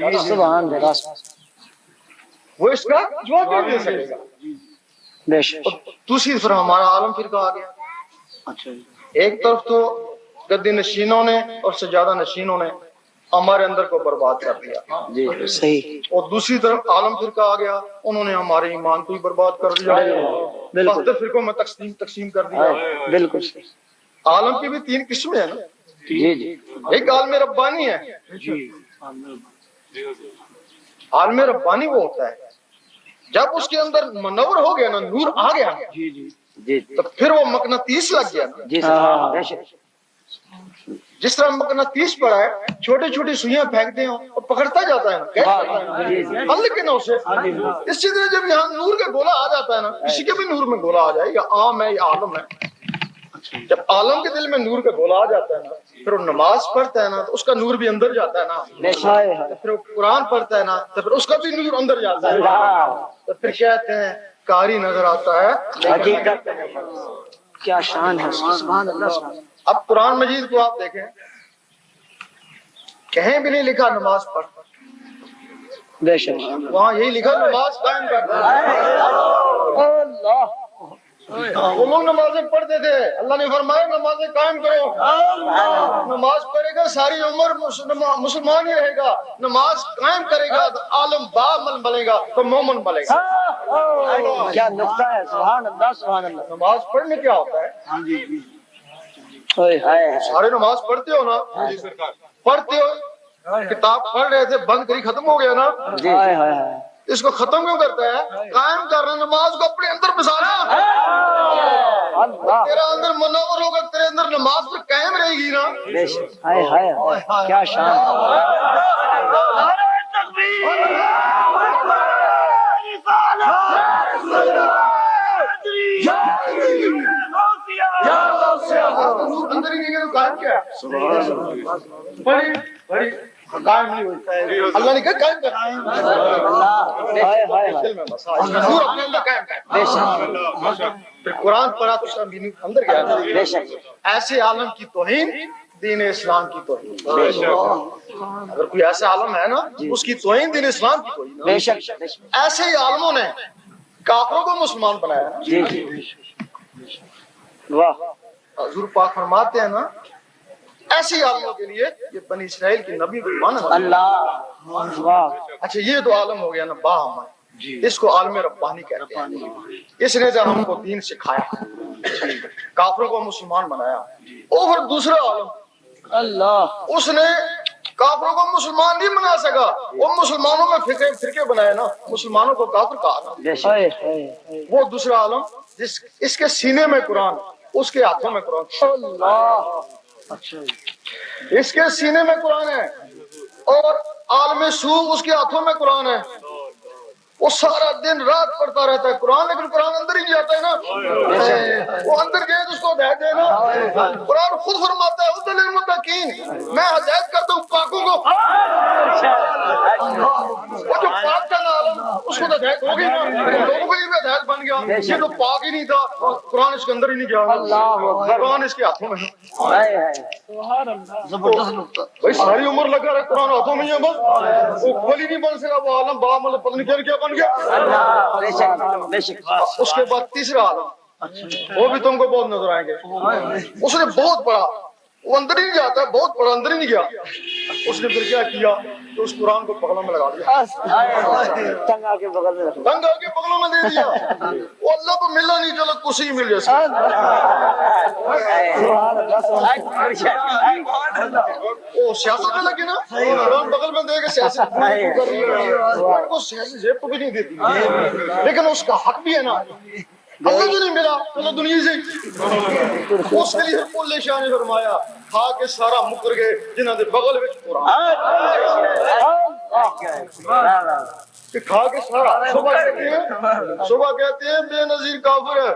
وہ اس کا جواب بھی نہیں دے سکے گا۔
بے شک
دوسری طرف ہمارا عالم فرقہ آ گیا، ایک طرف تو گدی نشینوں نے اور سجادہ نشینوں نے ہمارے اندر کو برباد کر دیا،
صحیح،
اور دوسری طرف عالم فرقہ آ گیا، انہوں نے ہمارے ایمان کو ہی برباد کر دیا، مختلف فرقوں میں تقسیم کر دیا۔
بالکل
عالم کی بھی تین قسمیں ہیں نا،
جی جی
ایک عالم ربانی ہے، عالم ربانی وہ ہوتا ہے جب اس کے اندر منور ہو گیا نا، نور آ گیا
جی
تو پھر وہ مقناطیس لگ گیا نا۔
جی بے شک
جس طرح مقناطیس پڑا ہے چھوٹی چھوٹی سوئیاں پھینکتے ہیں اور پکڑتا جاتا ہے نا لیکن اسے اسی طرح جب یہاں نور کا گولا آ جاتا ہے نا، کسی کے بھی نور میں گولا آ جائے، یا عام ہے یا عالم ہے، جب عالم کے دل میں نور کا گولا آ جاتا ہے نا پھر وہ نماز پڑھتا ہے نا تو اس کا نور بھی اندر جاتا ہے نا، پھر وہ قرآن پڑھتا ہے نا تو پھر اس کا بھی نور اندر جاتا ہے، تو پھر کہتے ہیں قاری نظر آتا ہے
حقیقت کیا شان ہے، سبحان اللہ۔
اب قرآن مجید کو آپ دیکھیں کہیں بھی نہیں لکھا نماز پڑھ،
بے شک
وہاں یہی لکھا نماز قائم کر۔
اللہ
وہ لوگ نمازیں پڑھتے تھے، اللہ نے فرمایا نمازیں قائم کرو، نماز پڑھے گا ساری عمر مسلمان ہی رہے گا، نماز قائم کرے گا تو عالم بامن بنے گا تو مومن بنے گا۔
کیا نقطہ ہے، سبحان اللہ سبحان اللہ۔
نماز پڑھنے کیا ہوتا ہے؟
ہائے
سارے نماز پڑھتے ہو نا، پڑھتے ہو، کتاب پڑھ رہے تھے بند کری ختم ہو گیا نا،
ہائے ہائے
اس کو ختم کیوں کرتا ہے؟ قائم کرنا، نماز کو اپنے اندر بسانا،
اللہ
تیرا اندر منور ہوگا، تیرے اندر نماز پہ قائم رہے گی نا۔
بے شک ہائے ہائے کیا شان
اندر ہی نہیں قائم کیا بڑی بڑی قائم نہیں ہوتا ہے، اللہ نے کہا قائم نور اپنے اندر قائم کر۔
بے شک
پھر قرآن پڑھا تو اس کا میننگ اندر گیا۔
بے شک
ایسے عالم کی توہین دین اسلام کی توہین، اگر کوئی ایسا عالم ہے نا اس کی توہین دین اسلام کی توہین۔
بے شک
ایسے ہی عالموں نے کافروں کو مسلمان بنایا۔
جی جی واہ
حضور پاک فرماتے ہیں نا ایسی عالموں کے لیے یہ بنی اسرائیل کی نبی کو مانا۔
اللہ واہ
اچھا یہ تو عالم ہو گیا نا باہم، اس کو عالم ربانی کہتے ہیں، اس نے جب ہم کو دین سکھایا، کافروں کو مسلمان بنایا۔ اور پھر دوسرا عالم
اللہ
اس نے کافروں کو مسلمان نہیں بنا سکا، وہ مسلمانوں میں فرقے بنائے نا، مسلمانوں کو کافر کہا نا۔
بے شک
وہ دوسرا عالم اس کے سینے میں قرآن، اس کے ہاتھوں میں قرآن،
اللہ اچھا
اس کے سینے میں قرآن ہے، اور عالم سو اس کے ہاتھوں میں قرآن ہے، وہ سارا دن رات پڑھتا رہتا ہے قرآن، لیکن قرآن اندر ہی نہیں جاتا ہے نا، وہ اندر گئے تو اس کو ہدایت دے نا۔ قرآن خود فرماتا ہے ادل المتقین، میں ہدایت کرتا ہوں پاکوں کو۔ وہ جو پاک کا نام اس کو ہدایت ہوگی نا، لوگوں کے لیے بھی ہدایت بن گیا۔ یہ جو پاک ہی نہیں تھا قرآن اس کے اندر ہی نہیں گیا، قرآن اس کے ہاتھوں میں ہے۔ بھائی ساری عمر لگا رہا قرآن ہاتھوں میں ہی ہے، بس وہ ولی نہیں بن سکا، وہ عالم با مطلب پتہ نہیں کیا بن گیا۔ اس کے بعد تیسرا عالم، وہ بھی تم کو بہت نظر آئیں گے، اس نے بہت پڑھا، وہ اندر ہی نہیں جاتا، بہت پڑھا اندر ہی نہیں گیا۔ اس نے پھر کیا کیا تو اس قرآن کو بغلوں میں لگا دیا،
تنگ آ کے بغل میں رکھو،
تنگ آ کے بغلوں میں دے دیا۔ وہ اللہ کو ملا نہیں، چلو کسی ہی مل جیسے۔ وہ سیاست میں لگے نا، قرآن بغل میں دے کے سیاست کو سیاسی جیب کو بھی نہیں دیتی، لیکن اس کا حق بھی ہے نا، اللہ جو نہیں ملا چلو دنیا سے۔ اس کے لیے پلے شاہ نے فرمایا کھا کے سارا مکر گئے جنہوں نے بغل میں قرآن کہ کھا کے سارا۔ صبح کہتے ہیں بے نظیر کافر ہے،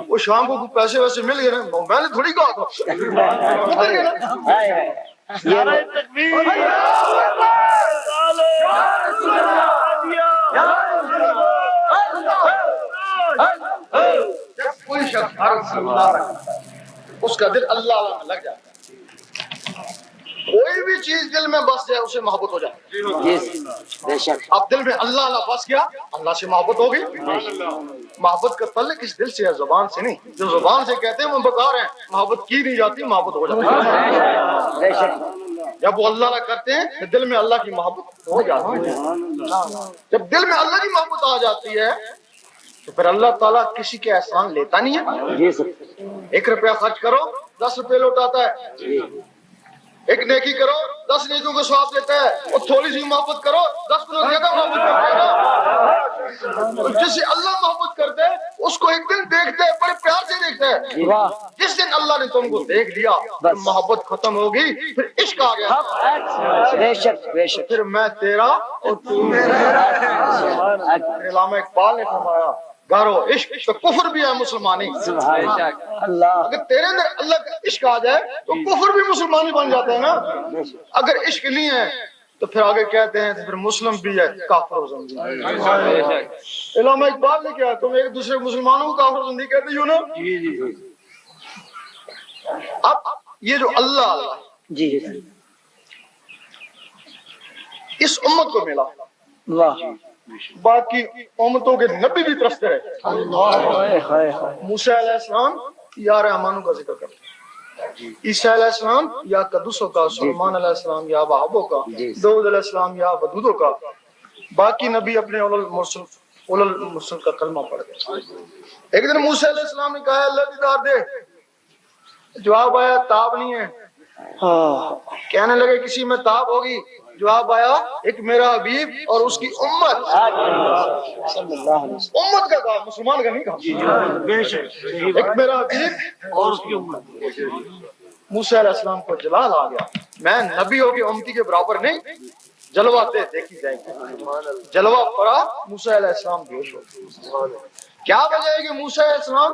وہ شام کو پیسے ویسے مل گئے نا، میں نے تھوڑی کہا تھا مکر گئے نا۔ جب کوئی شخص اس کا دل اللہ میں لگ جاتا ہے، کوئی بھی چیز دل میں بس جائے اسے محبت ہو جائے۔ اب دل میں اللہ بس گیا، اللہ سے محبت ہوگی۔ محبت کا تعلق اس دل سے ہے، زبان سے نہیں۔ جو زبان سے کہتے ہیں وہ بکار ہیں، محبت کی نہیں جاتی، محبت ہو جاتی ہے۔ جب وہ اللہ کرتے ہیں تو دل میں اللہ کی محبت ہو جاتی ہے۔ جب دل میں اللہ کی محبت آ جاتی ہے تو پھر اللہ تعالیٰ کسی کے احسان لیتا نہیں ہے۔ 1 روپیہ خرچ کرو 10 روپے لوٹاتا ہے، ایک نیکی کرو 10 نیکیوں کو ثواب دیتا ہے، اور تھوڑی سی محبت کرو 10 گنا زیادہ محبت کرتا ہے نا۔ جسے اللہ محبت کرتے ہے اس کو ایک دن دیکھتے ہے، بڑے پیار سے دیکھتے ہے۔ جس دن اللہ نے تم کو دیکھ لیا محبت ختم ہوگی، پھر عشق آ گیا، پھر میں تیرا اور تو میرا۔ علامہ اقبال نے فرمایا گارو عشق تو کفر بھی ہے مسلمانی۔ اگر تیرے اندر اللہ کا عشق آ جائے تو کفر بھی مسلمانی بن جاتا ہے نا۔ اگر عشق نہیں ہے تو پھر آگے کہتے ہیں پھر مسلم بھی ہے کافر و زندگی۔ علامہ اقبال نے کیا تم ایک دوسرے مسلمانوں کو کافر و زندگی کہتے ہو نا۔ اب یہ جو اللہ اس امت کو ملا، باقی امتوں کے نبی بھی ترستے رہے۔ موسیٰ علیہ السلام یا رحمانوں کا ذکر کرتے ہیں، عیسیٰ علیہ السلام یا قدوسوں کا، سلیمان علیہ السلام یا وہابوں کا، داؤد علیہ السلام یا ودودوں کا۔ باقی نبی اپنے اول المرسل کا کلمہ پڑھ گئے۔ ایک دن موسیٰ علیہ السلام نے کہا اللہ دیدار دے، جواب آیا تاب نہیں ہے۔ کہنے لگے کسی میں تاب ہوگی، جواب آیا ایک میرا حبیب اور اس کی امت۔ امت کا کہا، مسلمان کا نہیں کہا۔ ایک میرا حبیب اور اس کی امت۔ موسیٰ علیہ السلام کو جلال آ گیا، میں نبی ہو کے امتی کے برابر نہیں، جلوہ دے دیکھی جائے گی۔ جلوہ پڑا، موسیٰ علیہ السلام بے ہوش ہو گئے۔ کیا وجہ ہے کہ موسیٰ علیہ السلام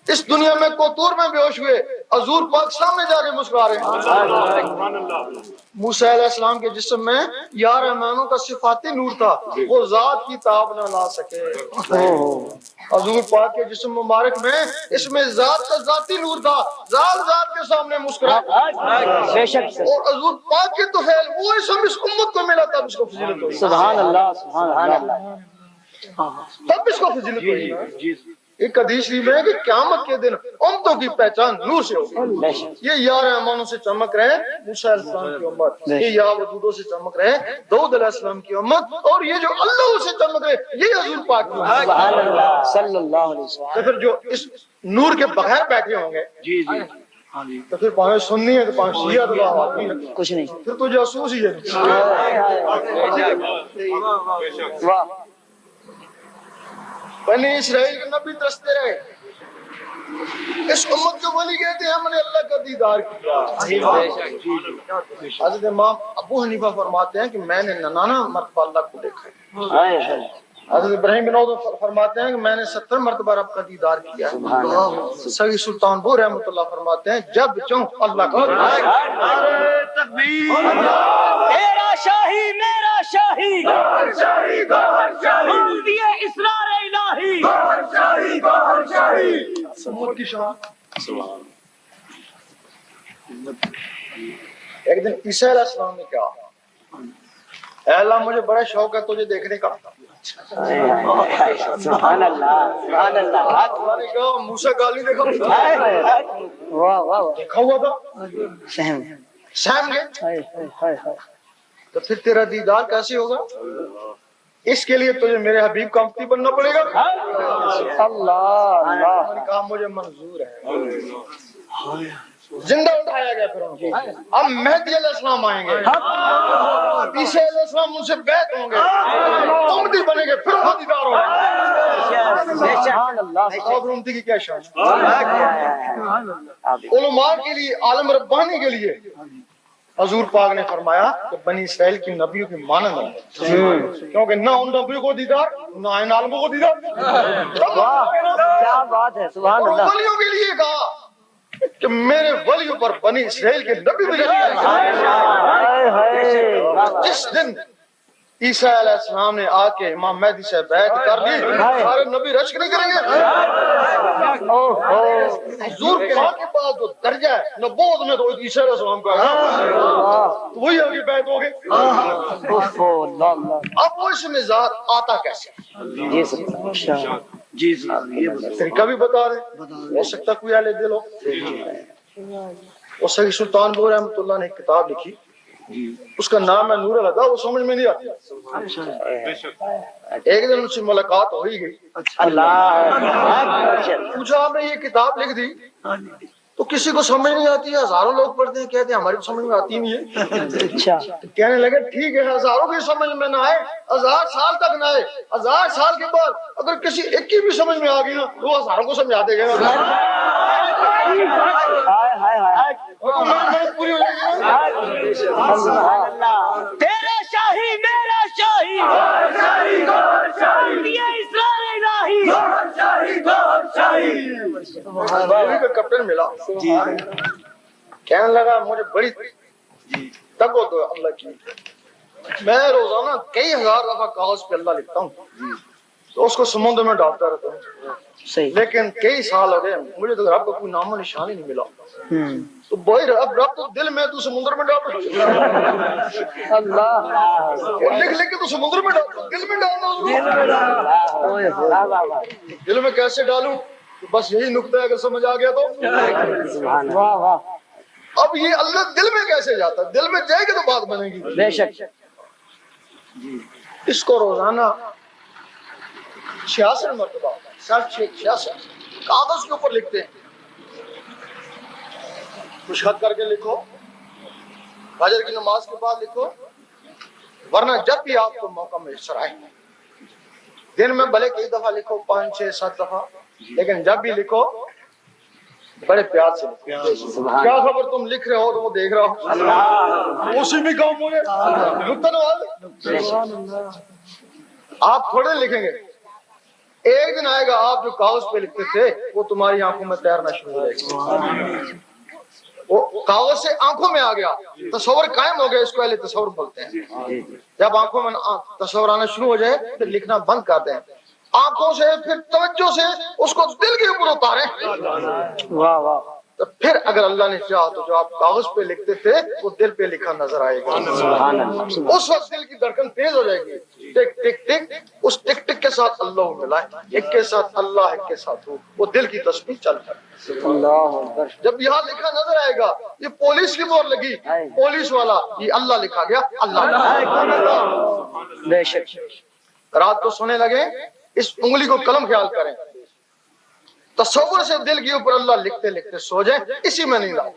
اس دنیا میں کوتور میں بے ہوش ہوئے، حضور پاک سامنے جا کے مسکرا رہے ہیں۔ موسیٰ علیہ السلام کے جسم میں یا رحمانوں کا صفاتی نور تھا، وہ ذات کی تاب نہ لا سکے۔ حضور پاک کے جسم مبارک میں اس میں ذات کا ذاتی نور تھا، ذات کے سامنے مسکرا۔ اور حضور پاک کے طفیل وہ اسم اس امت کو ملا تب اس کو فضیلت ہوئی۔
سبحان اللہ سبحان اللہ،
تب اس کو فضیلت ہوئی۔ ایک حدیث میں ہے کہ قیامت کے دن امتوں کی پہچان نور سے ہوگی۔ یہ یا رحمانوں سے چمک رہے موسیٰ علیہ السلام کی امت، یہ یا ودودوں سے چمک رہے داؤد علیہ السلام کی امت، اور یہ جو اللہ سے چمک رہے یہ حضور پاک کی امت۔
سبحان اللہ صلی اللہ علیہ وسلم۔
تو پھر جو اس نور کے بغیر بیٹھے ہوں گے تو پھر پاویں سننی ہے تو پاویں شیعہ تو
کچھ نہیں،
پھر تو جاسوس ہی ہے۔
واہ،
بنی اسرائیل کے نبی ترستے رہے، اس امت کو ولی کہتے ہیں ہم نے اللہ کا دیدار کیا۔ حضرت امام ابو حنیفہ فرماتے ہیں کہ میں نے 99 مرتبہ اللہ کو دیکھا ہے۔ حضرت ابراہیم بن عوف فرماتے ہیں کہ میں نے 70 مرتبہ رب کا دیدار کیا ہے۔ سعید سلطان بو رحمۃ اللہ فرماتے ہیں جب چاہوں اللہ کا
تیرا شاہی میرا شاہی
گوہر شاہی گوہر شاہی
ہم دیے اسرار الہی
گوہر شاہی گوہر شاہی
موت کی شان۔ ایک دن عیسیٰ علیہ السلام نے کہا اے اللہ مجھے بڑا شوق ہے تجھے دیکھنے کا۔
سبحان اللہ سبحان اللہ
اللہ نے کہا موسیٰ گالی دیکھا
واہ واہ
دیکھا ہوا تھا
سہم
سہم گئے تو پھر تیرا دیدار کیسے ہوگا؟ اس کے لیے تجھے میرے حبیب کا امتی بننا پڑے گا۔
اللہ
میں نے کہا مجھے منظور ہے۔ زندہ اٹھایا گیا پھر ان کو۔ اب مہدی علیہ السلام آئیں گے، عیسیٰ علیہ السلام ان سے بیعت ہوں گے، امتی بنیں گے، پھر وہ دیدار ہوگا۔
سبحان اللہ
اور امتی کی کیا شان؟ علماء کے لیے، عالم ربانی کے لیے حضور پاک نے فرمایا کہ بنی اسرائیل کی نبیوں کی مانند ہے، کیونکہ نہ ان نبیوں کو دیدار نہ ان عالموں کو دیدار۔
کیا بات ہے سبحان
اور
اللہ
ولیوں کے لیے کہا کہ میرے ولیوں پر بنی اسرائیل کے نبی بھی جس دن عیسیٰ علیہ السلام نے آ کے امام مہدی سے بیعت کر لی، سارے نبی رشک نہیں کریں گے۔ حضور پاک کے پاس جو درجہ ہے نبوت میں تو عیسیٰ علیہ السلام کا ہے، تو وہی آگے بیعت ہو گئی۔ اب وہ اس مزاج آتا کیسے؟
جی
طریقہ بھی بتا دیں، ہو سکتا کوئی اہل دل ہو۔ اور سعید سلطان بو رحمۃ اللہ نے ایک کتاب لکھی، اس کا نام ہے نور الہدیٰ، وہ سمجھ میں نہیں آتی۔ ایک دن ان سے ملاقات ہو ہی گئی، پوچھا آپ نے یہ کتاب لکھ دی تو کسی کو سمجھ نہیں آتی ہے، ہزاروں لوگ پڑھتے ہیں، کہتے ہیں ہماری سمجھ میں آتی نہیں ہے۔
اچھا
کہنے لگے ٹھیک ہے، ہزاروں کی سمجھ میں نہ آئے، 1000 سال تک نہ آئے، 1000 سال کے بعد اگر کسی ایک کی بھی سمجھ میں آ گئی نا تو ہزاروں کو سمجھا دے گا، پوری ہو جائے گی۔
تیرا شاہی میرا شاہی
گوہر شاہی گوہر شاہی
ہم دیے اسرار الہی
گوہر شاہی گوہر شاہی
نیوی کا کیپٹن ملا، کہنے لگا مجھے بڑی تگ ہو اللہ کی، میں روزانہ کئی ہزار دفعہ کاغذ پہ اللہ لکھتا ہوں تو اس کو سمندر میں ڈالتا رہتا ہوں،
صحیح
لیکن کئی سال ہو گئے مجھے تو رب کا کوئی نام و نشان ہی نہیں ملا۔ تو بھائی رب تو دل میں تو سمندر میں ڈال، لکھ لکھ کے تو سمندر میں ڈال، دل میں ڈالنا، دل میں کیسے ڈالوں؟ بس یہی نقطہ ہے، اگر سمجھ آ گیا تو
واہ واہ
اب یہ اللہ دل میں کیسے جاتا ہے؟ دل میں جائے گا تو بات بنے گی۔
بے شک
اس کو روزانہ 66 مرتبہ 66 کاغذ کے اوپر لکھتے ہیں، کچھ خط کر کے لکھو، فجر کی نماز کے بعد لکھو، ورنہ جب بھی آپ کو موقع میسر آئے، دن میں بھلے کئی دفعہ لکھو، 5 6 7 دفعہ، لیکن جب بھی لکھو بڑے پیار سے لکھو۔ کیا خبر تم لکھ رہے ہو تو وہ دیکھ رہا ہو، اسی میں کام ہو گئے۔ آپ تھوڑے لکھیں گے، ایک دن آئے گا آپ جو کاغذ پہ لکھتے تھے وہ تمہاری آنکھوں میں تیرنا شروع ہو جائے گا، وہ کاغذ سے آنکھوں میں آ گیا، تصور قائم ہو گیا، اس کو اہل تصور بولتے ہیں۔ جب آنکھوں میں تصور آنا شروع ہو جائے پھر لکھنا بند کر دیں، آنکھوں سے پھر توجہ سے اس کو دل کے اوپر اتاریں،
واہ واہ
تو پھر اگر اللہ نے چاہا تو جو آپ کاغذ پہ لکھتے تھے وہ دل پہ لکھا نظر آئے گا۔ اس وقت دل کی دھڑکن تیز ہو جائے گی، ٹک ٹک ٹک، اس ٹک ٹک کے ساتھ اللہ ملائے، ایک کے ساتھ اللہ، ایک کے ساتھ وہ دل کی تسبیح چل جائے۔
اللہ اکبر
جب یہاں لکھا نظر آئے گا یہ پولیس کی مہر لگی، پولیس والا، یہ اللہ لکھا گیا، اللہ۔
بے شک
رات کو سونے لگے اس انگلی کو قلم خیال کریں، تصور سے دل کے اوپر اللہ لکھتے لکھتے سو جائیں، اسی میں نہیں رہا،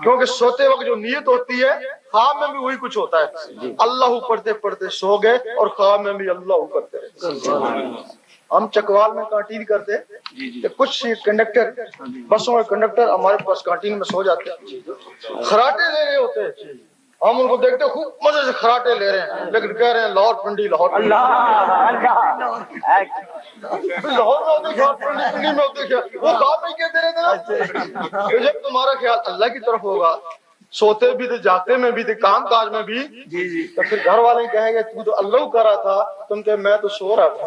کیونکہ سوتے وقت جو نیت ہوتی ہے خواب میں بھی وہی کچھ ہوتا ہے، اللہ پڑھتے پڑھتے سو گئے اور خواب میں بھی اللہ کرتے رہے۔ ہم چکوال میں کانٹین کرتے کہ کچھ کنڈکٹر بسوں میں کنڈکٹر ہمارے پاس کانٹین میں سو جاتے، خراٹے دے رہے ہوتے ہم ان کو دیکھتے خوب مزے سے خراٹے لے رہے ہیں لیکن کہہ رہے ہیں لاہور پنڈی لاہور پنڈی۔ لاہور میں ہوتے کیا پنڈی پنڈی میں ہوتے کیا، وہ کام نہیں کہتے رہتے نا۔ تو جب تمہارا خیال اللہ کی طرف ہوگا، سوتے بھی تھے جاگتے میں بھی تھے کام کاج میں بھی، تو پھر گھر والے کہیں گے تو تو اللہ کر رہا تھا، تم کہ میں تو سو رہا تھا۔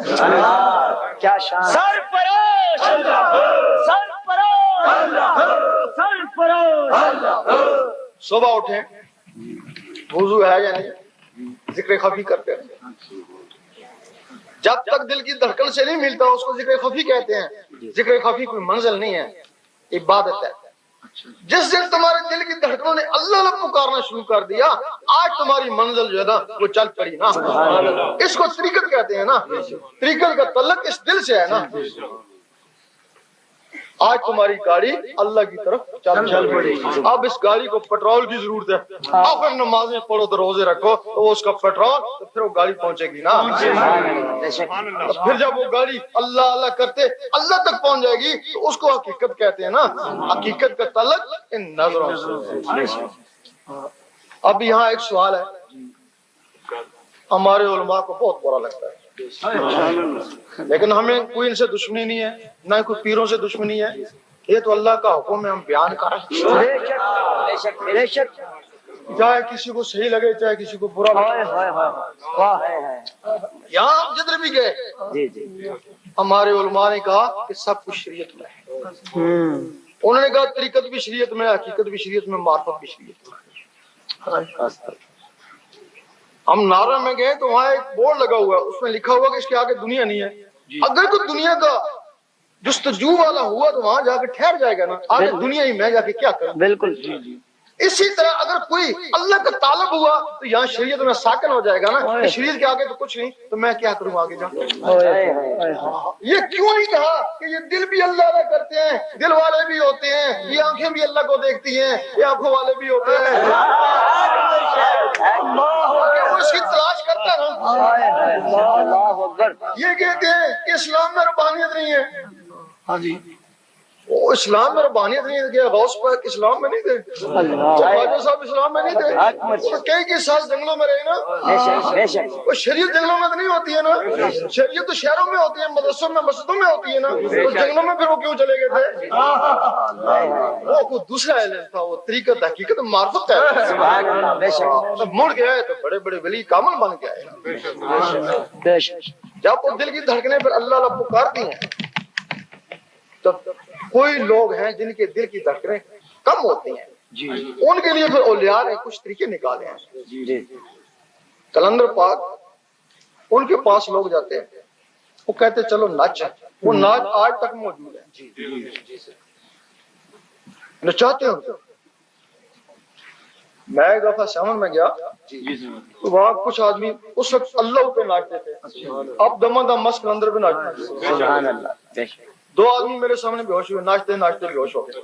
کیا شان، سرفراز سرفراز سرفراز۔
صبح اٹھیں، وضو ہے یا نہیں، ذکر خفی کرتے ہیں۔ جب تک دل کی دھڑکن سے نہیں ملتا اس کو ذکر خفی کہتے ہیں۔ ذکر خفی کوئی منزل نہیں ہے، عبادت ہے۔ جس دن تمہارے دل کی دھڑکنوں نے اللہ اللہ پکارنا شروع کر دیا، آج تمہاری منزل جو ہے نا وہ چل پڑی نا۔ اس کو طریقت کہتے ہیں نا، طریقت کا تعلق اس دل سے ہے نا۔ آج تمہاری گاڑی اللہ کی طرف چل پڑی، اب اس گاڑی کو پیٹرول کی ضرورت ہے۔ اب پھر نمازیں پڑھو تو روزے رکھو تو اس کا پیٹرول، تو پھر وہ گاڑی پہنچے گی نا۔ پھر جب وہ گاڑی اللہ اللہ کرتے اللہ تک پہنچ جائے گی تو اس کو حقیقت کہتے ہیں نا۔ حقیقت کا تعلق ان نظروں سے۔ اب یہاں ایک سوال ہے، ہمارے علماء کو بہت برا لگتا ہے، لیکن ہمیں کوئی ان سے دشمنی نہیں ہے، نہ کوئی پیروں سے دشمنی ہے، یہ تو اللہ کا حکم ہے، ہم بیان کر رہے ہیں۔ چاہے کسی کو صحیح لگے چاہے کسی کو برا لگے۔ یہاں ہم جدھر بھی گئے ہمارے علماء نے کہا کہ سب کچھ شریعت میں ہے۔ انہوں نے کہا طریقت بھی شریعت میں، حقیقت بھی شریعت میں، معرفت بھی شریعت میں۔ ہم نارا میں گئے تو وہاں ایک بورڈ لگا ہوا ہے، اس میں لکھا ہوا کہ اس کے آگے دنیا نہیں ہے۔ اگر کوئی دنیا کا جستجو والا ہوا تو وہاں جا کے ٹھہر جائے گا نا، آگے دنیا ہی میں جا کے کیا کروں۔
بالکل۔
اسی طرح اگر کوئی اللہ کا طالب ہوا تو یہاں شریعت میں ساکن ہو جائے گا نا، کہ شریعت کے آگے تو کچھ نہیں تو میں کیا کروں آگے جا۔ یہ کیوں نہیں کہا کہ یہ دل بھی اللہ اللہ کرتے ہیں، دل والے بھی ہوتے ہیں، یہ آنکھیں بھی اللہ کو دیکھتی ہیں، یہ آنکھوں والے بھی ہوتے ہیں، وہ اس کی تلاش کرتا ہے نا۔ یہ کہتے ہیں کہ اسلام میں ربانیت نہیں ہے، وہ اسلام میں ربانیت نہیں ہے، غوث پاک اسلام میں نہیں تھے، خواجہ صاحب اسلام میں نہیں تھے، کئی سال جنگلوں میں رہے نا۔ وہ شریعت جنگلوں میں تو نہیں ہوتی ہے نا، شریعت تو شہروں میں ہوتی ہے، مدرسوں میں مسجدوں میں ہوتی ہے نا، تو جنگلوں میں پھر وہ کیوں چلے گئے تھے؟ وہ کوئی دوسرا علم تھا، وہ طریقت حقیقت معرفت ہے۔ مڑ گیا ہے تو بڑے بڑے ولی کامل بن گیا ہے۔ جب وہ دل کی دھڑکنیں پھر اللہ اللہ پکارتی ہیں، تو کوئی لوگ ہیں جن کے دل کی دھڑکنیں کم ہوتی ہیں، ان کے لیے پھر اولیاء نے کچھ طریقے نکالے ہیں۔ کلندر پاک ان کے پاس لوگ جاتے ہیں، وہ کہتے چلو ناچ، وہ ناچ آج تک موجود ہے، نچاتے ہیں۔ میں ایک دفعہ سیون میں گیا تو وہاں کچھ آدمی اس وقت اللہ پہ ناچتے تھے، اب دما دم مست کلندر پہ ناچتے ہیں۔ دو آدمی میرے سامنے بے ہوش ہوئے، ناچتے ناچتے بے ہوش ہو گئے۔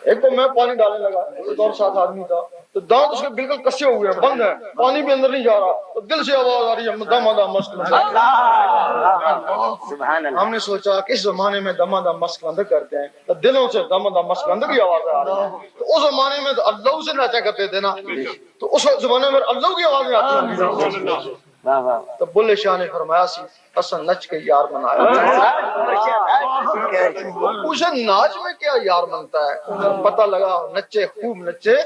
ایک تو میں پانی ڈالنے لگا، ایک اور ساتھ آدمی تھا، تو دانت اس کے بالکل کسے ہوئے ہیں، بند ہیں، پانی بھی اندر نہیں جا رہا، تو دل سے آواز آ رہی ہے دما دم مست کلندر۔ ہم نے سوچا کہ اس زمانے میں دما دم مست کلندر کرتے ہیں تو دلوں سے دما دم مست کلندر کی آواز آ رہی ہے، تو اس زمانے میں تو اللہ سے ناچا کرتے تھے نا، تو اس زمانے میں اللہ کی آواز آتی ہے۔ تو بلے شاہ نے فرمایا سی حسن نچ کے یار بنایا۔ پوچھا ناچ میں کیا یار بنتا ہے؟ پتہ لگا نچے خوب نچے،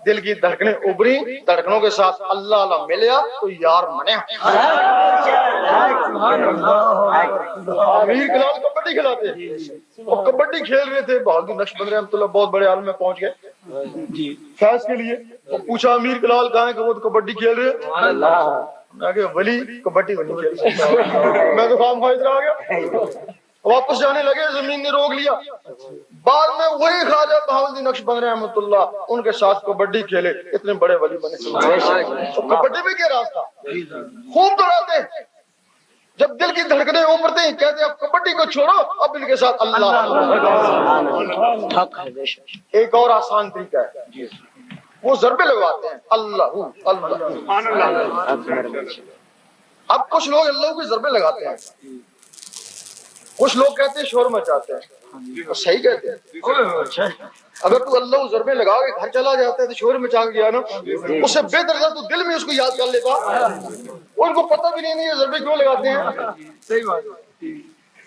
دل کی دھڑکنیں ابری، دھڑکنوں کے ساتھ اللہ اللہ ملیا تو یار بنے۔ امیر کلال کبڈی کھلاتے، وہ کبڈی کھیل رہے تھے، بہادر نقشبندی رحمۃ اللہ بہت بڑے عالم میں پہنچ گئے فیض کے لیے۔ وہ پوچھا امیر کلال کہاں ہے کہ وہ تو کبڈی کھیل رہے۔ میں کہ ولی کبڈی کو نہیں کھیل سکتا، میں تو خام خواہ ادھر آ گیا۔ واپس جانے لگے، زمین نے روک لیا۔ بعد میں وہی خواجہ بہاؤالدین نقشبندی رحمۃ اللہ ان کے ساتھ کبڈی کھیلے، اتنے بڑے ولی بنے۔ تو کبڈی میں کیا راستہ، خوب دوڑاتے، جب دل کی دھڑکنیں ابھرتے ہیں کہتے اب کبڈی کو چھوڑو، اب ان کے ساتھ اللہ۔ ایک اور آسان طریقہ ہے، وہ ضربے لگواتے ہیں، اللہ اللہ۔ اب کچھ لوگ اللہ کے ضربے لگاتے ہیں، کچھ لوگ کہتے ہیں شور مچاتے ہیں، وہ صحیح کہتے ہیں۔ اگر تو اللہ ضربے لگا کے گھر چلا جاتا ہے تو شور مچا کے گیا نا، اس سے بہتر تھا تو دل میں اس کو یاد کر لیتا، ان کو پتہ بھی نہیں یہ ضربے کیوں لگاتے ہیں۔
صحیح بات،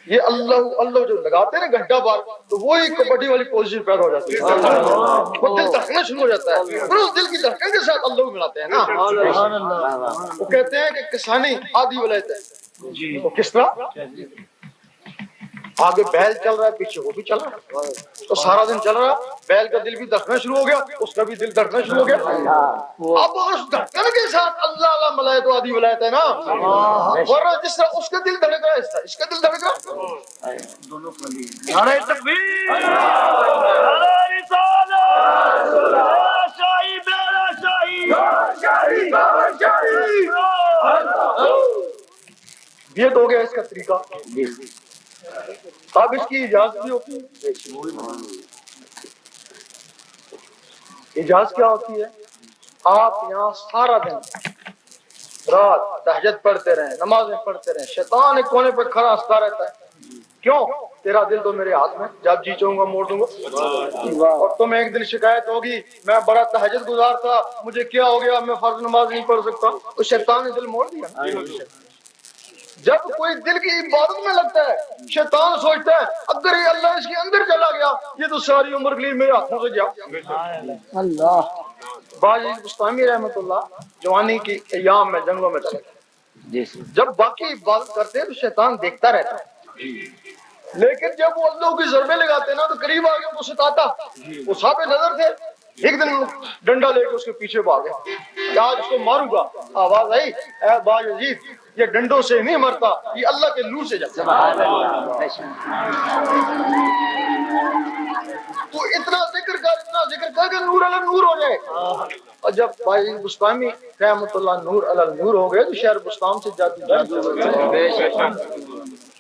یہ اللہ اللہ جو لگاتے ہیں نا گھنٹہ بار، تو وہی کبڈی والی پوزیشن پیدا ہو جاتی ہے، وہ دل دھڑکنا شروع ہو جاتا ہے، پھر اس دل کی دھڑکن کے ساتھ اللہ کو ملاتے ہیں نا۔ وہ کہتے ہیں کہ کسانی آدھی ولایت ہے، تو کس طرح آگے بیل چل رہا ہے، پیچھے وہ بھی چل رہا ہے، تو سارا دن چل رہا، بیل کا دل بھی دھڑکنا شروع ہو گیا، اس کا بھی دل دھڑکنا شروع ہو گیا۔ اب اس دھڑکن کے ساتھ اللہ اللہ ملائے تو آدھی ولایت ہے نا، ورنہ جس طرح اس کا دل دھڑک رہا ہے اس کا دل دھڑک رہا۔
نعرہ تکبیر، نعرہ رسالت، میرا شاہی میرا شاہی،
شاہی گوہر شاہی،
یہ تو ہو گیا اس کا طریقہ۔ اب اس کی اجازت بھی ہوتی ہے۔ اجازت کیا ہوتی ہے؟ آپ یہاں سارا دن رات تہجد پڑھتے رہیں، نمازیں پڑھتے رہیں، شیطان ایک کونے پہ کھڑا ہنستا رہتا ہے، کیوں؟ تیرا دل تو میرے ہاتھ میں، جب جی چاہوں گا موڑ دوں گا۔ اور تمہیں ایک دن شکایت ہوگی میں بڑا تہجد گزار تھا، مجھے کیا ہو گیا، میں فرض نماز نہیں پڑھ سکتا، تو شیطان نے دل موڑ دیا۔ جب کوئی دل کی عبادت میں لگتا ہے، شیطان سوچتا ہے اگر یہ اللہ اس کے اندر چلا گیا یہ تو ساری عمر کے لیے میرے ہاتھوں سے گیا۔
اللہ،
باجی بستامی رحمت اللہ جوانی کی ایام میں جنگلوں میں چلے گئے، جب باقی عبادت کرتے ہیں تو شیطان دیکھتا رہتا ہے، لیکن جب وہ اللہ کی ضربے لگاتے ہیں نا تو قریب آگے ان کو ستاتا، وہ صاحب نظر تھے، ایک دن ڈنڈا لے کے اس کے پیچھے بھاگے کہ آج اس کو ماروں گا، آواز آئی اے باجید یہ ڈنڈوں سے نہیں مرتا، یہ اللہ کے نور سے جاتا ہے۔ تو اتنا ذکر کر کہ نور علی نور ہو جائے۔ اور جب بھائی بستامی رحمت اللہ نور علی نور ہو گئے تو شہر بستان سے جادو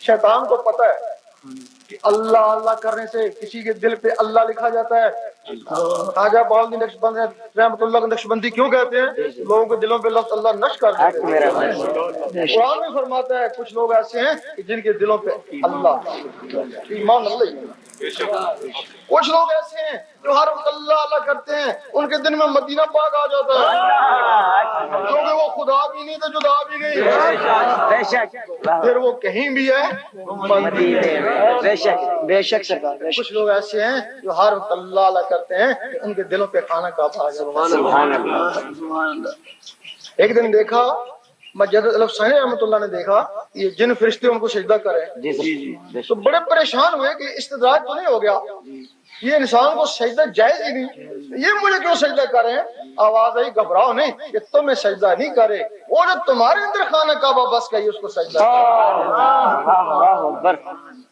شیطان کو پتہ ہے کہ اللہ اللہ کرنے سے کسی کے دل پہ اللہ لکھا جاتا ہے۔ خواجہ بہاؤالدین نقشبند رحمت اللہ کو نقشبندی کیوں کہتے ہیں؟ لوگوں کے دلوں پہ لفظ اللہ نقش کر دیتے ہیں۔ قرآن میں فرماتا ہے کچھ لوگ ایسے ہیں کہ جن کے دلوں پہ اللہ ایمان اللہ، کچھ لوگ ایسے ہیں جو ہر وقت اللہ اللہ کرتے ہیں، ان کے دل میں مدینہ پاک آ جاتا ہے، کیونکہ وہ خدا بھی نہیں تو جدا بھی نہیں،
بے شک،
پھر وہ کہیں بھی ہے مدینے میں۔
بے شک، بے شک سرکار، بے شک۔
کچھ لوگ ایسے ہیں جو ہر وقت اللہ اللہ کرتے ہیں، ان کے دلوں پہ خانہ کعبہ آ جاتا ہے۔
سبحان اللہ، سبحان اللہ۔
ایک دن دیکھا مجد الفسانی رحمۃ اللہ نے دیکھا یہ جن فرشتے ان کو سجدہ کرے، تو بڑے پریشان ہوئے کہ استدراج تو نہیں ہو گیا، یہ انسان کو سجدہ جائز ہی نہیں، یہ مجھے کیوں سجدہ کرے؟ آواز آئی گھبراؤ نہیں، یہ تمہیں سجدہ نہیں کرے، وہ جو تمہارے اندر خانہ کعبہ بس گئی اس کو سجدہ کرے۔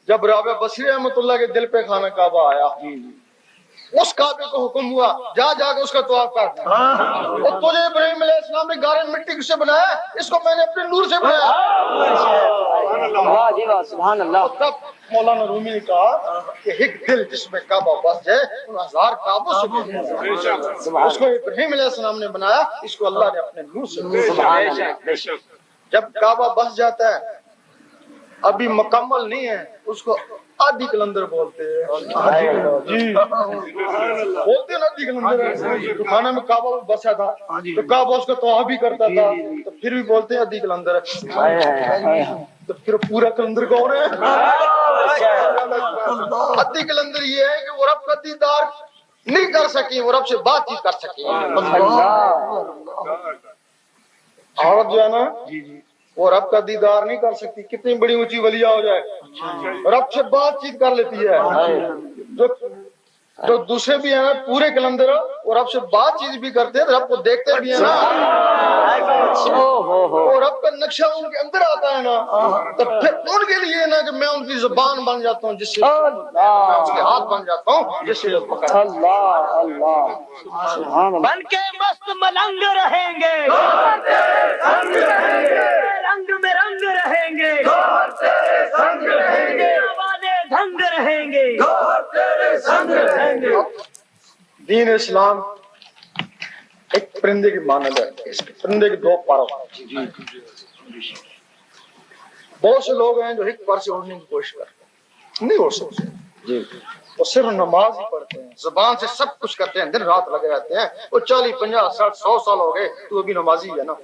جب رابعہ بصری رحمۃ اللہ کے دل پہ خانہ کعبہ آیا، اس کعبے کو حکم ہوا جا جا کے اس کا طواف کر، اور تجھے ابراہیم علیہ السلام نے گارے مٹی سے بنایا، اس کو میں نے اپنے نور سے بنایا۔
واہ جی واہ، سبحان اللہ۔
تب مولانا رومی نے کہا کہ ایک دل جس میں کعبہ بس جائے ان ہزار کعبوں سے بہتر۔ اس کو ابراہیم علیہ السلام نے بنایا، اس کو اللہ نے اپنے نور سے بنایا۔ جب کعبہ بس جاتا ہے ابھی مکمل نہیں ہے، اس کو آدھی کلندر بولتے ہیں، جی بولتے ہیں آدھی کلندر۔ تو خانہ میں کعبہ بسا تھا تو کعبہ اس کا طواف بھی کرتا تھا، تو پھر بھی بولتے ہیں آدھی کلندر ہے۔ تو پھر پورا کلندر کون ہے؟ آدھی کلندر یہ ہے کہ وہ رب کا دیدار نہیں کر سکی، وہ رب سے بات چیت کر سکی۔ عورت جو ہے نا وہ رب کا دیدار نہیں کر سکتی، کتنی بڑی اونچی ولیہ ہو جائے، رب سے بات چیت کر لیتی ہے۔ جو دوسرے بھی ہیں پورے کلندر اور رب سے بات چیت بھی کرتے ہیں، رب کو دیکھتے بھی ہیں نا، اور رب کا نقشہ ان کے اندر آتا ہے نا، تو پھر ان کے لیے نا کہ میں ان کی زبان بن جاتا ہوں، جس سے اس کے ہاتھ بن جاتا ہوں، جس سے
اللہ اللہ، بن کے مست ملنگ رہیں گے، رنگ میں رنگ رہیں گے، دھنگ رہیں گے۔
دین اسلام ایک پرندے کی مانند ہے، اس کے پرندے کے دو پر ہوتے ہیں۔ بہت سے لوگ ہیں جو ایک پر سے اڑنے کی کوشش کرتے ہیں، نہیں ہو سکتے. وہ صرف نماز ہی پڑھتے ہیں, زبان سے سب کچھ کرتے ہیں, دن رات لگے رہتے ہیں. وہ 40 50 60 100 سال ہو گئے تو وہ بھی نمازی ہے نا.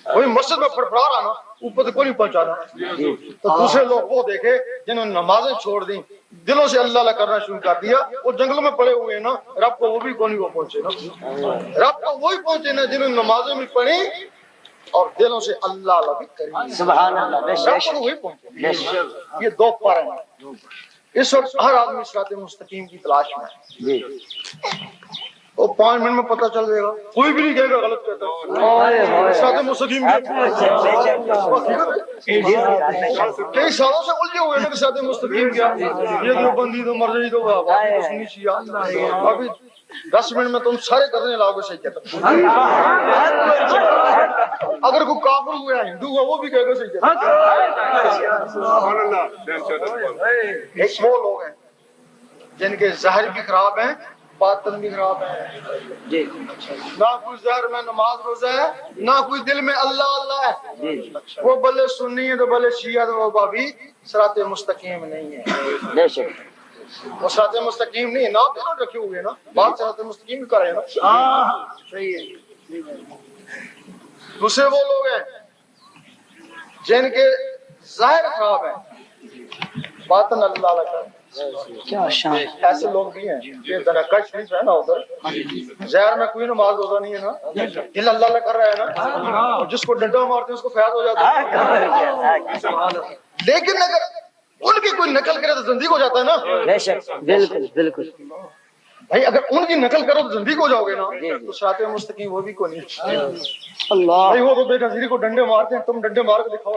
وہی مسجد میں پھڑپڑا رہا نا, اوپر تو کوئی نہیں پہنچانا. تو دوسرے لوگ وہ دیکھے جنہوں نے نمازیں چھوڑ دی, دلوں سے اللہ اللہ کرنا شروع کر دیا, وہ جنگلوں میں پڑے ہوئے ہیں نا, رب کو وہ بھی کون وہ پہنچے نا. رب کو وہی پہنچے نا جنہوں نے نمازیں بھی پڑھی اور دلوں سے اللہ اللہ بھی کری.
سبحان اللہ.
رب کو وہی پہنچے. یہ دو پر ہیں. اس وقت ہر آدمی صراط مستقیم کی تلاش میں ہے. وہ 5 منٹ میں پتہ چل جائے گا, کوئی بھی نہیں کہے گا غلط کہتا ہے. صراط مستقیم کئی سالوں سے الجھے ہوئے ہیں کہ صراط مستقیم کیا, یہ دیوبندی تو مرزی تو سنی شیعہ. ابھی 10 منٹ میں تم سارے کرنے لاؤ گے صحیح کہتا. اگر کوئی کافر ہوا ہندو ہوا وہ بھی کہے گا صحیح کہتا. ایک وہ لوگ ہیں جن کے ظاہر بھی خراب ہیں, باطن بھی خراب ہے. نہ کوئی ظاہر میں نماز روزہ ہے, نہ کوئی دل میں اللہ اللہ ہے. وہ بلے سنی ہے تو بلے شیعہ, تو وہ بابی صراط مستقیم نہیں ہے. وہ صراط مستقیم نہیں ہے. نہ تو رکھے ہوئے نا, بات صراط مستقیم کر رہے ہیں نا. صحیح ہے. دوسرے وہ لوگ ہیں جن کے ظاہر خراب ہے, باطن اللہ اللہ کا. ایسے لوگ بھی ہیں یہ ذرا کش شریف ہے نا, ادھر ظاہر میں کوئی نماز روزہ نہیں ہے نا, دل اللہ اللہ کر رہا ہے نا, جس کو ڈنڈا مارتے ہیں اس کو فیض ہو جاتا ہے. لیکن اگر ان کی کوئی نقل کرے تو زندگی ہو جاتا ہے نا.
بے شک, بالکل بالکل
بھائی, اگر ان کی نقل کرو تو زندگی ہو جاؤ گے نا. تو صراط مستقیم وہ بھی کو نہیں.
اللہ
بھائی وہ تو بے نظیری کو ڈنڈے مارتے ہیں, تم ڈنڈے مار کے دکھاؤ.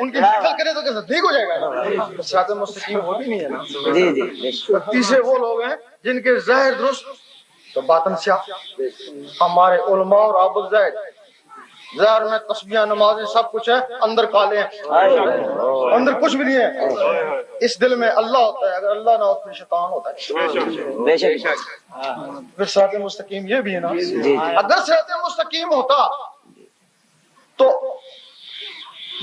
ان کی نقل کرے تو زندگی ہو جائے گا. صراط مستقیم وہ بھی نہیں ہے نا. تیسرے وہ لوگ ہیں جن کے ظاہر درست تو باطن سیاہ. ہمارے علماء اور عابد زاہد ظاہر میں تسبیح نمازیں سب کچھ ہے, اندر کالے ہیں, اندر کچھ بھی نہیں ہے. اس دل میں اللہ ہوتا ہے, اگر اللہ نہ ہو تو شیطان ہوتا ہے.
بے شک.
پھر صراط مستقیم یہ بھی ہے نا. اگر صراط مستقیم ہوتا تو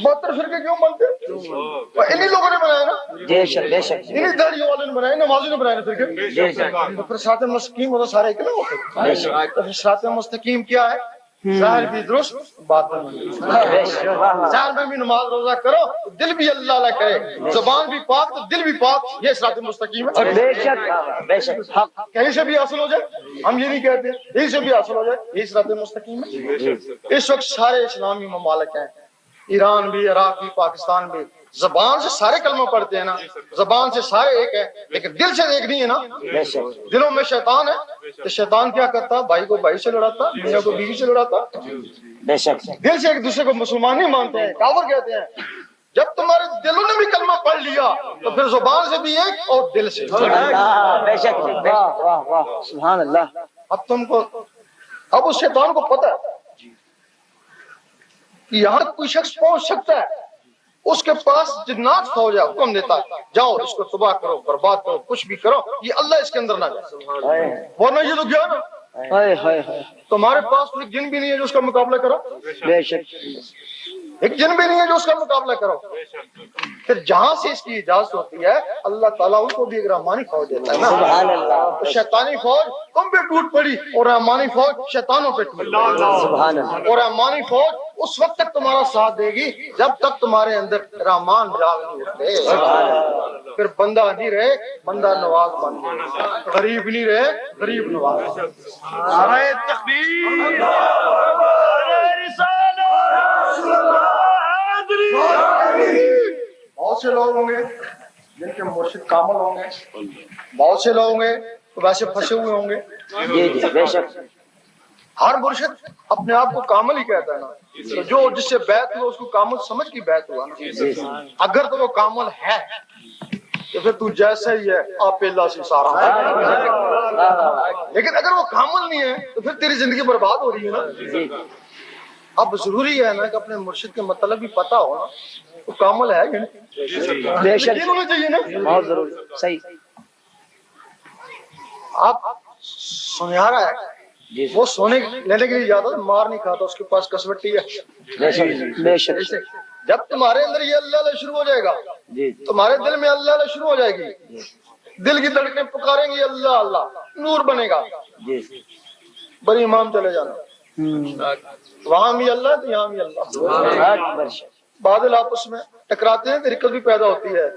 72 فرقے کیوں بنتے؟ انہی لوگوں نے بنایا نا.
بے شک بے شک
انہی داڑھیوں والوں نے بنایا, نمازیوں نے بنایا نا فرقے.
بے شک.
تو پھر صراط مستقیم ہوتا سارے ایک نہ ہوتے. تو پھر صراط مستقیم کیا ہے؟ ظاہر بھی درست, باطن بھی. ظاہر میں بھی نماز روزہ کرو, دل بھی اللہ اللہ کرے, زبان بھی پاک تو دل بھی پاک, یہ صراط مستقیم ہے.
بے شک بے شک.
کہیں سے بھی حاصل ہو جائے, ہم یہ نہیں کہتے کہیں سے بھی حاصل ہو جائے, یہ صراط مستقیم ہے. اس وقت سارے اسلامی ممالک ہیں, ایران بھی, عراق بھی, پاکستان بھی, زبان سے سارے کلمہ پڑھتے ہیں نا, زبان سے سارے ایک ہیں, لیکن دل سے ایک نہیں ہے نا. دلوں میں شیطان ہے. تو شیطان کیا کرتا, بھائی کو بھائی سے لڑاتا, میاں کو بیوی سے لڑاتا.
بے شک.
دل سے ایک دوسرے کو مسلمان نہیں مانتے ہیں, کافر کہتے ہیں. جب تمہارے دلوں نے بھی کلمہ پڑھ لیا تو پھر زبان سے بھی ایک اور دل سے.
بے شک. واہ واہ سبحان اللہ.
اب تم کو, اب اس شیطان کو پتہ ہے کہ یہاں کوئی شخص پہنچ سکتا ہے, اس کے پاس جنات فوج ہے, حکم دیتا ہے جاؤ اس کو تباہ کرو, برباد کرو, کچھ بھی کرو, یہ اللہ اس کے اندر نہ جائے. ورنہ یہ تو گیا نا. تمہارے پاس کوئی جن بھی نہیں ہے جو اس کا مقابلہ کرو.
بے شک.
ایک جن بھی نہیں ہے جو اس کا مقابلہ کرو. پھر جہاں سے اس کی اجازت ہوتی ہے اللہ تعالیٰ ان کو بھی ایک رحمانی فوج دیتا ہے نا.
سبحان اللہ.
تو شیطانی فوج تم پہ ٹوٹ پڑی اور رحمانی فوج شیطانوں پہ ٹوٹ پڑی.
سبحان اللہ.
اور رحمانی فوج اس وقت تک تمہارا ساتھ دے گی جب تک تمہارے اندر رحمان جاگ نہیں اٹھتے. پھر بندہ نہیں رہے, بندہ نواز بن جائے. غریب نہیں رہے, غریب نواز.
نعرہ تکبیر.
بہت سے لوگ ہوں گے جن کے مرشد کامل ہوں گے, بہت سے لوگ ہوں گے تو ویسے پھنسے ہوئے ہوں گے.
جی بے شک.
ہر مرشد اپنے آپ کو کامل ہی کہتا ہے نا. تو جو جس سے بیعت ہوا اس کو کامل سمجھ کی بیعت ہوا نا. اگر تو وہ کامل ہے تو پھر تو جیسا ہی ہے, آپ اللہ سے سارا. لیکن اگر وہ کامل نہیں ہے تو پھر تیری زندگی برباد ہو رہی ہے نا. اب ضروری ہے نا کہ اپنے مرشد کے مطلب بھی پتا ہو نا, وہ کامل ہے کہ نہیں.
بے شک.
یقین ہونا چاہیے نا.
بہت ضروری. صحیح.
آپ سنہارا ہے, وہ سونے لینے کے لیے جاتا, مار نہیں کھاتا, اس کے پاس کسوٹی ہے.
بے شک. بے شک.
جب تمہارے اندر یہ اللہ اللہ شروع ہو جائے گا تمہارے دل میں اللہ اللہ شروع ہو جائے گی دل کی دھڑکنیں پکاریں گی اللہ اللہ نور بنے گا بڑی امام چلے جانا وہاں بھی اللہ تو یہاں بھی اللہ بادل آپس میں ٹکراتے ہیں دقت بھی پیدا ہوتی ہے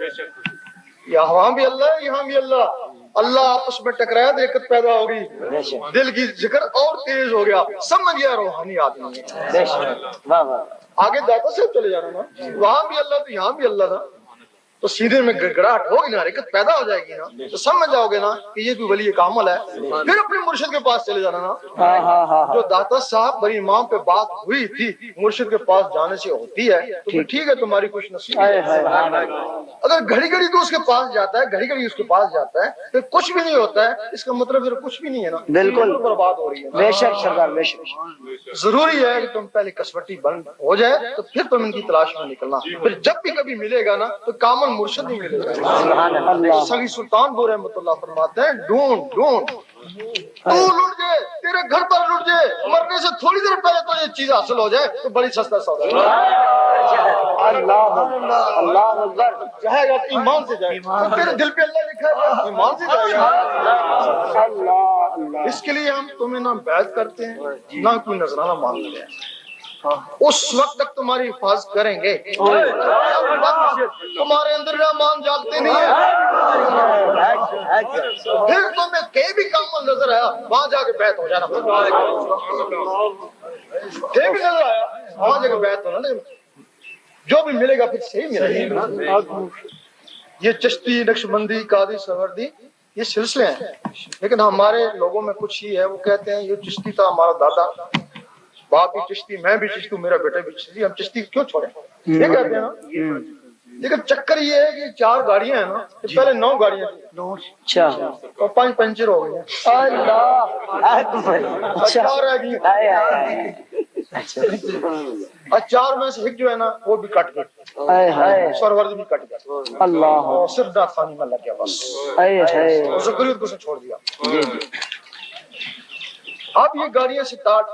وہاں بھی اللہ ہے یہاں بھی اللہ اللہ آپس میں ٹکرایا دقت پیدا ہوگی دل کی ذکر اور تیز ہو گیا سمجھ گیا روحانی آدمی آگے داتا صاحب چلے جانا نا وہاں بھی اللہ تو یہاں بھی اللہ تھا تو سیدھے میں گڑگڑاہٹ ہوگی نا حرکت پیدا ہو جائے گی نا تو سمجھ جاؤ گے نا کہ یہ کوئی ولی کامل ہے پھر اپنے مرشد کے پاس چلے جانا نا جو داتا صاحب بڑی امام پہ بات ہوئی تھی مرشد کے پاس جانے سے ہوتی ہے تو ٹھیک ہے تمہاری خوش نصیبی اگر گھڑی گھڑی تو اس کے پاس جاتا ہے گھڑی گھڑی اس کے پاس جاتا ہے پھر کچھ بھی نہیں ہوتا ہے اس کا مطلب پھر کچھ بھی نہیں ہے نا بالکل برباد ہو رہی ہے بے شک سردار بے شک ضروری ہے کہ تم پہلے کسوٹی بند ہو جائے تو پھر تم ان کی تلاش میں نکلنا پھر جب بھی کبھی ملے گا نا تو کامل مرشد نہیں ملے گا سگی سلطان بو رحمۃ اللہ فرماتے ہیں ڈھونڈ ڈھونڈ تو لٹ جائے تیرے گھر پر لٹ جائے مرنے سے تھوڑی دیر پہلے تو یہ چیز حاصل ہو جائے تو بڑی سستا سودا ہے اللہ اکبر جائے گا تو ایمان سے جائے گا تیرے دل پہ اللہ لکھا ہے ایمان سے جائے گا اس کے لیے ہم تمہیں نہ بیعت کرتے ہیں نہ کوئی نذرانہ مانگتے ہیں اس وقت تک تمہاری حفاظت کریں گے تمہارے اندر رحمان جاگتے نہیں ہیں پھر تمہیں کہیں بھی کام نظر آیا وہاں جا کے بیعت ہو جانا کہیں بھی نظر آیا وہاں جا کے بیعت ہونا جو بھی ملے گا پھر صحیح ملے گا یہ چشتی نقشبندی قادری سروردی یہ سلسلے ہیں لیکن ہمارے لوگوں میں کچھ ہی ہے وہ کہتے ہیں یہ چشتی تھا ہمارا دادا باپ بھی چشتی میں بھی چشتی میرا بیٹا بھی چشتی ہم چشتی کیوں چھوڑیں یہ کہتے ہیں نا لیکن چکر یہ ہے کہ 4 گاڑیاں ہیں نا پہلے 9 گاڑیاں تھیں اور 5 پنچر ہو گئے ہیں 4 رہ گئی اور 4 میں سے ایک جو ہے نا وہ بھی کٹ گئی سرورد بھی کٹ گیا اللہ صرف دات خانی میں لگ گیا بس ذکریت کو سے چھوڑ دیا اب یہ گاڑیاں سٹارٹ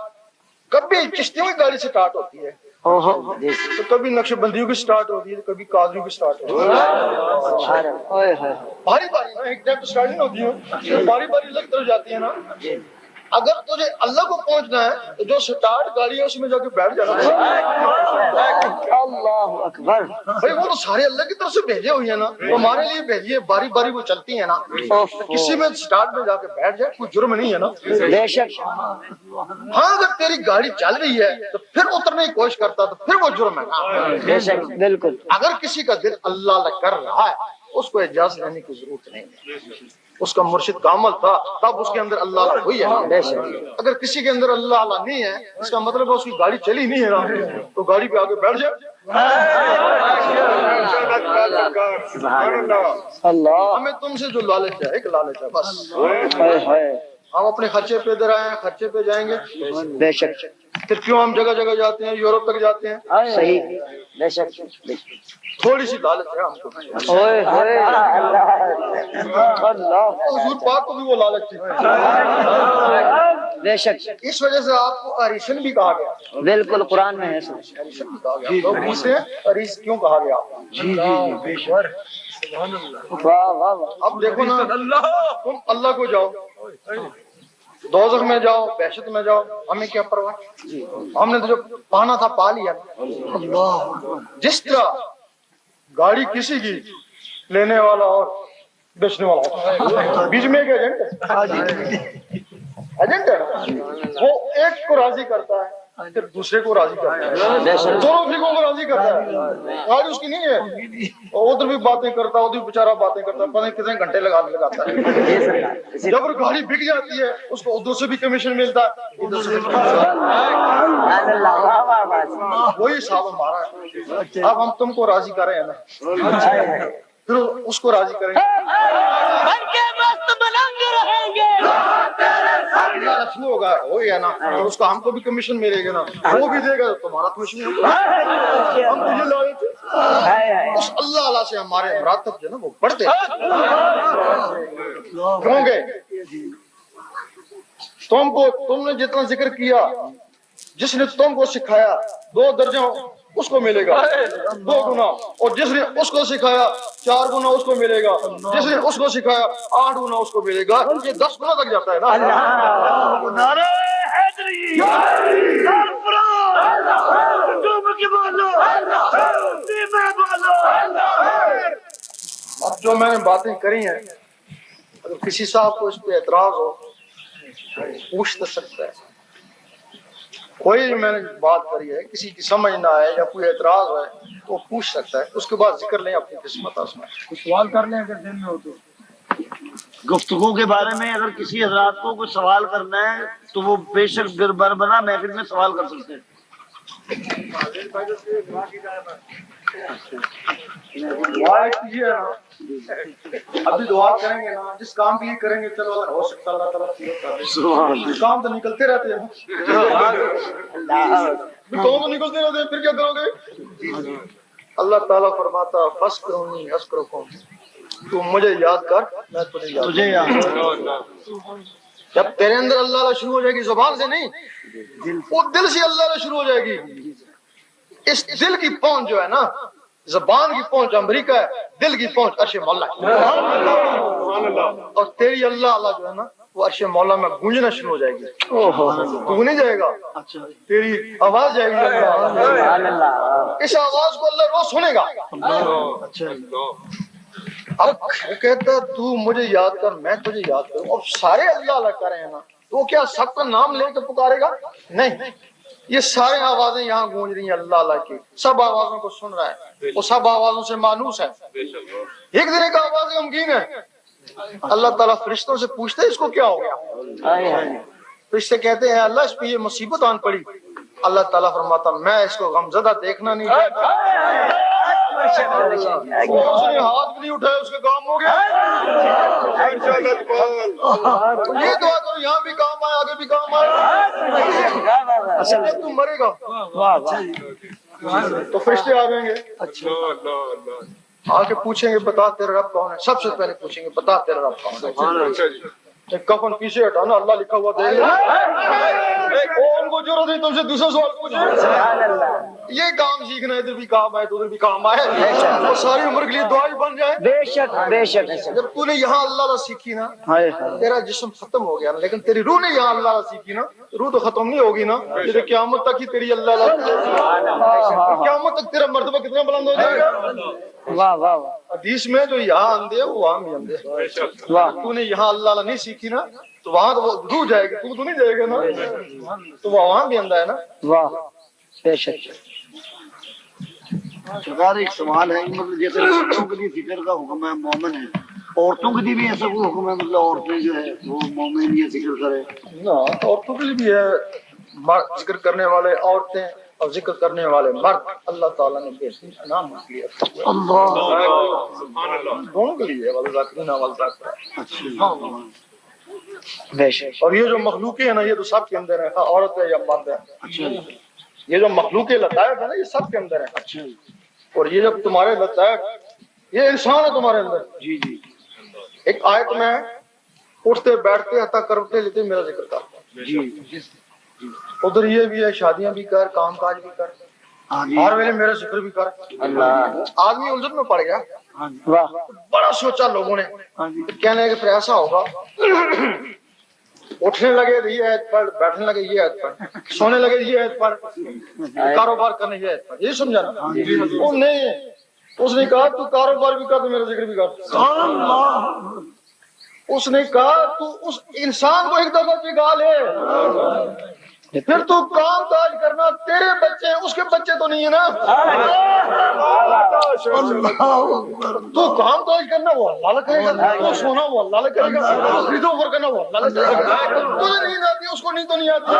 کبھی چشتیوں کی گاڑی سٹارٹ ہوتی ہے تو کبھی نقش بندیوں کی سٹارٹ ہوتی ہے کبھی قادریوں کی سٹارٹ ہوتی ہے باری باری ایک ٹائم تو سٹارٹ نہیں ہوتی ہے باری باری الگ طرف جاتی ہے نا اگر تجھے اللہ کو پہنچنا ہے تو جو سٹارٹ گاڑی ہے اس میں جا کے بیٹھ جانا اللہ اکبر بھائی وہ تو سارے اللہ کی طرف سے بھیجے ہوئی ہیں نا تو ہمارے لیے بھیجیے باری باری وہ چلتی ہیں نا کسی میں سٹارٹ میں جا کے بیٹھ جائے کوئی جرم نہیں ہے نا بے شک ہاں اگر تیری گاڑی چل رہی ہے تو پھر اترنے کی کوشش کرتا تو پھر وہ جرم ہے بے شک بالکل اگر کسی کا دل اللہ اللہ کر رہا ہے اس کو اجازت لینے کی ضرورت نہیں ہے اس کا مرشد کامل تھا تب اس کے اندر اللہ اللہ ہوئی ہے اگر کسی کے اندر اللہ اللہ نہیں ہے اس کا مطلب ہے اس کی گاڑی چلی نہیں ہے نا تو گاڑی پہ آگے بیٹھ جائے اللہ ہمیں تم سے جو لالچ ہے ایک لالچ ہے بس ہم اپنے خرچے پہ ادھر آئے ہیں خرچے پہ جائیں گے بے شک پھر کیوں ہم جگہ جگہ جاتے ہیں یورپ تک جاتے ہیں صحیح بے شک تھوڑی سی لالچ ہے ہم کو حضور پاک کو بھی وہ لالچ تھی بے شک اس وجہ سے آپ کو اریشن بھی کہا گیا بالکل قرآن میں ہے اریشن بھی کہا گیا لوگ پوچھتے ہیں اریش کیوں کہا گیا جی جی بے شک اب دیکھو نا تم اللہ کو جاؤ دوزخ میں جاؤ بحشت میں جاؤ ہمیں کیا پرواہ ہم نے تو جو پانا تھا پا لیا جس طرح گاڑی کسی کی لینے والا اور بیچنے والا بیچ میں ایک ایجنٹ ہے وہ ایک کو راضی کرتا ہے پھر دوسرے کو راضی کرتا ہے دونوں فریقوں کو راضی کرتا ہے گاڑی اس کی نہیں ہے ادھر بھی باتیں کرتا ہے ادھر بھی بیچارہ باتیں کرتا ہے پتہ نہیں کتنے گھنٹے لگاتا ہے جب وہ گاڑی بک جاتی ہے اس کو ادھر سے بھی کمیشن ملتا ہے ادھر سے وہی حساب ہمارا ہے اب ہم تم کو راضی کر رہے ہیں نا پھر اس کو راضی کریں گے رسمی ہوگا وہی ہے نا تو اس کو ہم کو بھی کمیشن ملے گا نا وہ بھی دے گا تمہارا کمیشن ہم تجھے لائے تھے اس اللہ اللہ سے ہمارے مراتب جو ہے نا وہ بڑھتے کیوں گے تم نے جتنا ذکر کیا جس نے تم کو سکھایا 2 درجوں اس کو ملے گا 2 گنا، اور جس نے اس کو سکھایا 4 گنا اس کو ملے گا، جس نے اس کو سکھایا 8 گنا اس کو ملے گا، یہ 10 گنا تک جاتا ہے نا۔
نعرہ حیدری، سرفراز، ڈوب کے بولو، میں بولو۔
اب جو میں نے باتیں کری ہیں، اگر کسی صاحب کو اس پہ اعتراض ہو پوچھ تو سکتا ہے، کوئی میں نے بات کری ہے کسی کی سمجھ نہ آئے یا کوئی اعتراض ہے وہ پوچھ سکتا ہے، اس کے بعد ذکر لیں اپنی قسمت آسمان۔
کچھ سوال کر لیں اگر دن میں ہو تو۔
گفتگو کے بارے میں اگر کسی حضرات کو کوئی سوال کرنا ہے تو وہ بے شک بربنا محفل میں سوال کر سکتے ہیں۔
دعا کیجیے نا، ابھی دعا کریں گے نا، جس کام کے لیے کریں گے چلو اگر ہو سکتا اللہ تعالیٰ پورا کر دے۔ کام تو نکلتے رہتے ہیں، کام تو نکلتے رہتے ہیں، پھر کیا کرو گے؟ اللہ تعالیٰ فرماتا فَاذْكُرُونِي أَذْكُرْكُمْ، تو مجھے یاد کر میں تجھے یاد کروں۔ جب تیرے اندر اللہ اللہ شروع ہو جائے گی، زبان سے نہیں، وہ دل سے اللہ اللہ شروع ہو جائے گی۔ اس دل کی پہنچ جو ہے نا، زبان کی پہنچ امریکہ ہے، دل کی پہنچ عرش مولا ہے، اور تیری اللہ اللہ جو ہے نا وہ عرش مولا میں گونجنا شروع ہو جائے گی۔ تو نہیں جائے گا، تیری آواز جائے گی، اس آواز کو اللہ روز سنے گا۔ اب وہ کہتا تو مجھے یاد کر میں تجھے یاد کروں، اب سارے اللہ اللہ کر رہے ہیں نا، تو وہ کیا سب کا نام لے کے پکارے گا؟ نہیں، یہ سارے آوازیں یہاں گونج رہی ہیں اللہ اللہ کی، سب آوازوں کو سن رہا ہے، وہ سب آوازوں سے مانوس ہے۔ ایک دن ایک آواز غمگین ہے، اللہ تعالیٰ فرشتوں سے پوچھتے اس کو کیا ہو گیا؟ فرشتے کہتے ہیں اللہ اس پہ یہ مصیبت آن پڑی۔ اللہ تعالیٰ فرماتا میں اس کو غمزدہ دیکھنا نہیں چاہتا، اس نے ہاتھ بھی نہیں اٹھایا اس کا کام ہو گیا۔ یہ دعا کرو یہاں بھی کام آئے، آگے بھی کام آئے، تم مرے گا تو فرشتے آ جائیں گے، آ کے پوچھیں گے بتا تیرا رب کون ہے، سب سے پہلے پوچھیں گے بتا تیرا رب کون ہے۔ کفن پیچھے ہٹانا، اللہ لکھا ہوا دے گا، ان کو ضرورت نہیں تم سے دوسرا سوال پوچھے۔ یہ کام سیکھنا ہے، ادھر بھی کام آئے تو ادھر بھی کام آئے، وہ ساری عمر کے لیے دعا ہی بن جائے۔
بے شک بے شک۔
جب تو نے یہاں اللہ اللہ سیکھی نا، تیرا جسم ختم ہو گیا نا، لیکن تیری روح نے یہاں اللہ اللہ سیکھی نا، روح تو ختم نہیں ہوگی نا، تیرے قیامت تک ہی تیری اللہ اللہ، قیامت تک تیرا مرتبہ کتنا بلند ہو جائے گا۔
واہ واہ واہ،
حدیث میں جو یہاں اندھے ہیں وہ وہاں بھی اندھے ہیں۔ تو نے یہاں اللہ اللہ نہیں سیکھی نا تو وہاں تو وہ روح جائے گی، تو نہیں جائے گا نا، تو وہاں بھی اندھا ہے نا۔
واہ بے شک۔ سرکار ایک سوال ہے، مطلب جیسے عورتوں کے لیے ذکر کا حکم ہے، مومن ہے، عورتوں کے لیے بھی ایسا کوئی حکم ہے، مطلب عورتیں جو ہے وہ مومن یہ ذکر کرے؟
نا عورتوں کے لیے بھی ہے، ذکر کرنے والے عورتیں اور ذکر کرنے والے مرد اللہ تعالیٰ نے بہترین انعام دیا دونوں کے لیے، والذاکرین والذاکرات۔
بے شک۔
اور یہ جو مخلوقیں ہیں نا یہ تو سب کے اندر ہے، عورت ہے یا مرد ہے، یہ جو مخلوق لطائف ہے نا یہ سب کے اندر ہے۔ اور یہ جب تمہارے لطائف، یہ انسان ہے تمہارے اندر۔
جی جی۔
ایک آیت میں اٹھتے بیٹھتے حتیٰ کرتے لیتے میرا ذکر کر،
جی
ادھر یہ بھی ہے شادیاں بھی کر، کام کاج بھی کر، ہر ویلے میرا ذکر بھی کر۔ آدمی الجھن میں پڑ گیا، بڑا سوچا لوگوں نے، کہنے لگے پھر ایسا ہوگا، اٹھنے لگے یہ ایت پڑھ، بیٹھنے لگے یہ ایت پڑھ، سونے لگے یہ ایت پڑھ، کاروبار کرنے یہ ایت پڑھ، یہ سمجھا نا؟ وہ نہیں، اس نے کہا تو کاروبار بھی کر تو میرا ذکر بھی کر۔ اس نے کہا تو اس انسان کو ایک دفعہ پگھا لے، پھر تو کام کاج کرنا، تیرے بچے ہیں اس کے بچے تو نہیں ہے نا، تو کام کاج کرنا وہ اللہ کرے گا، تو سونا وہ اللہ کرے گا، خرید و فروخت کرنا وہ اللہ کرے گا، تجھے نیند آتی ہے اس کو نیند تو نہیں آتی،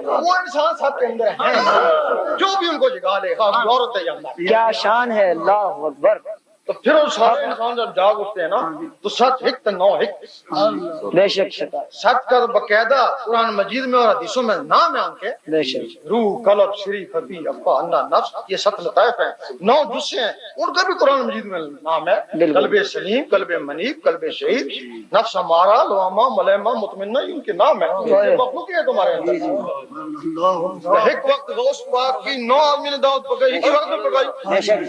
وہ انسان سب کے اندر ہے، جو بھی ان کو جگا لے، عورت ہے یا مرد۔
کیا شان ہے، اللہ اکبر۔
تو پھر وہ سارے انسان جب جاگ اٹھتے ہیں نا تو سچ ایک تو نو ایک
بے شک سرکار،
سچ کا باقاعدہ قرآن مجید میں اور حدیثوں میں نام ہے ان کے،
بے شک،
روح، قلب، شری، خفی، افا، انا، نفس، یہ 7 لطائف ہیں، 9 جزء ہیں، ان کا بھی قرآن مجید میں نام ہے،
بالکل۔
قلب سلیم، قلب منیب، قلب شہید، نفس امارہ، لوامہ، ملیمہ، مطمئنہ، ان کے نام ہیں، یہ مخلوق ہے تمہارے اندر۔ ایک وقت غوث پاک کی 9 آدمی نے دعوت پکائی، ایک ہی وقت میں پکائی۔
بے شک،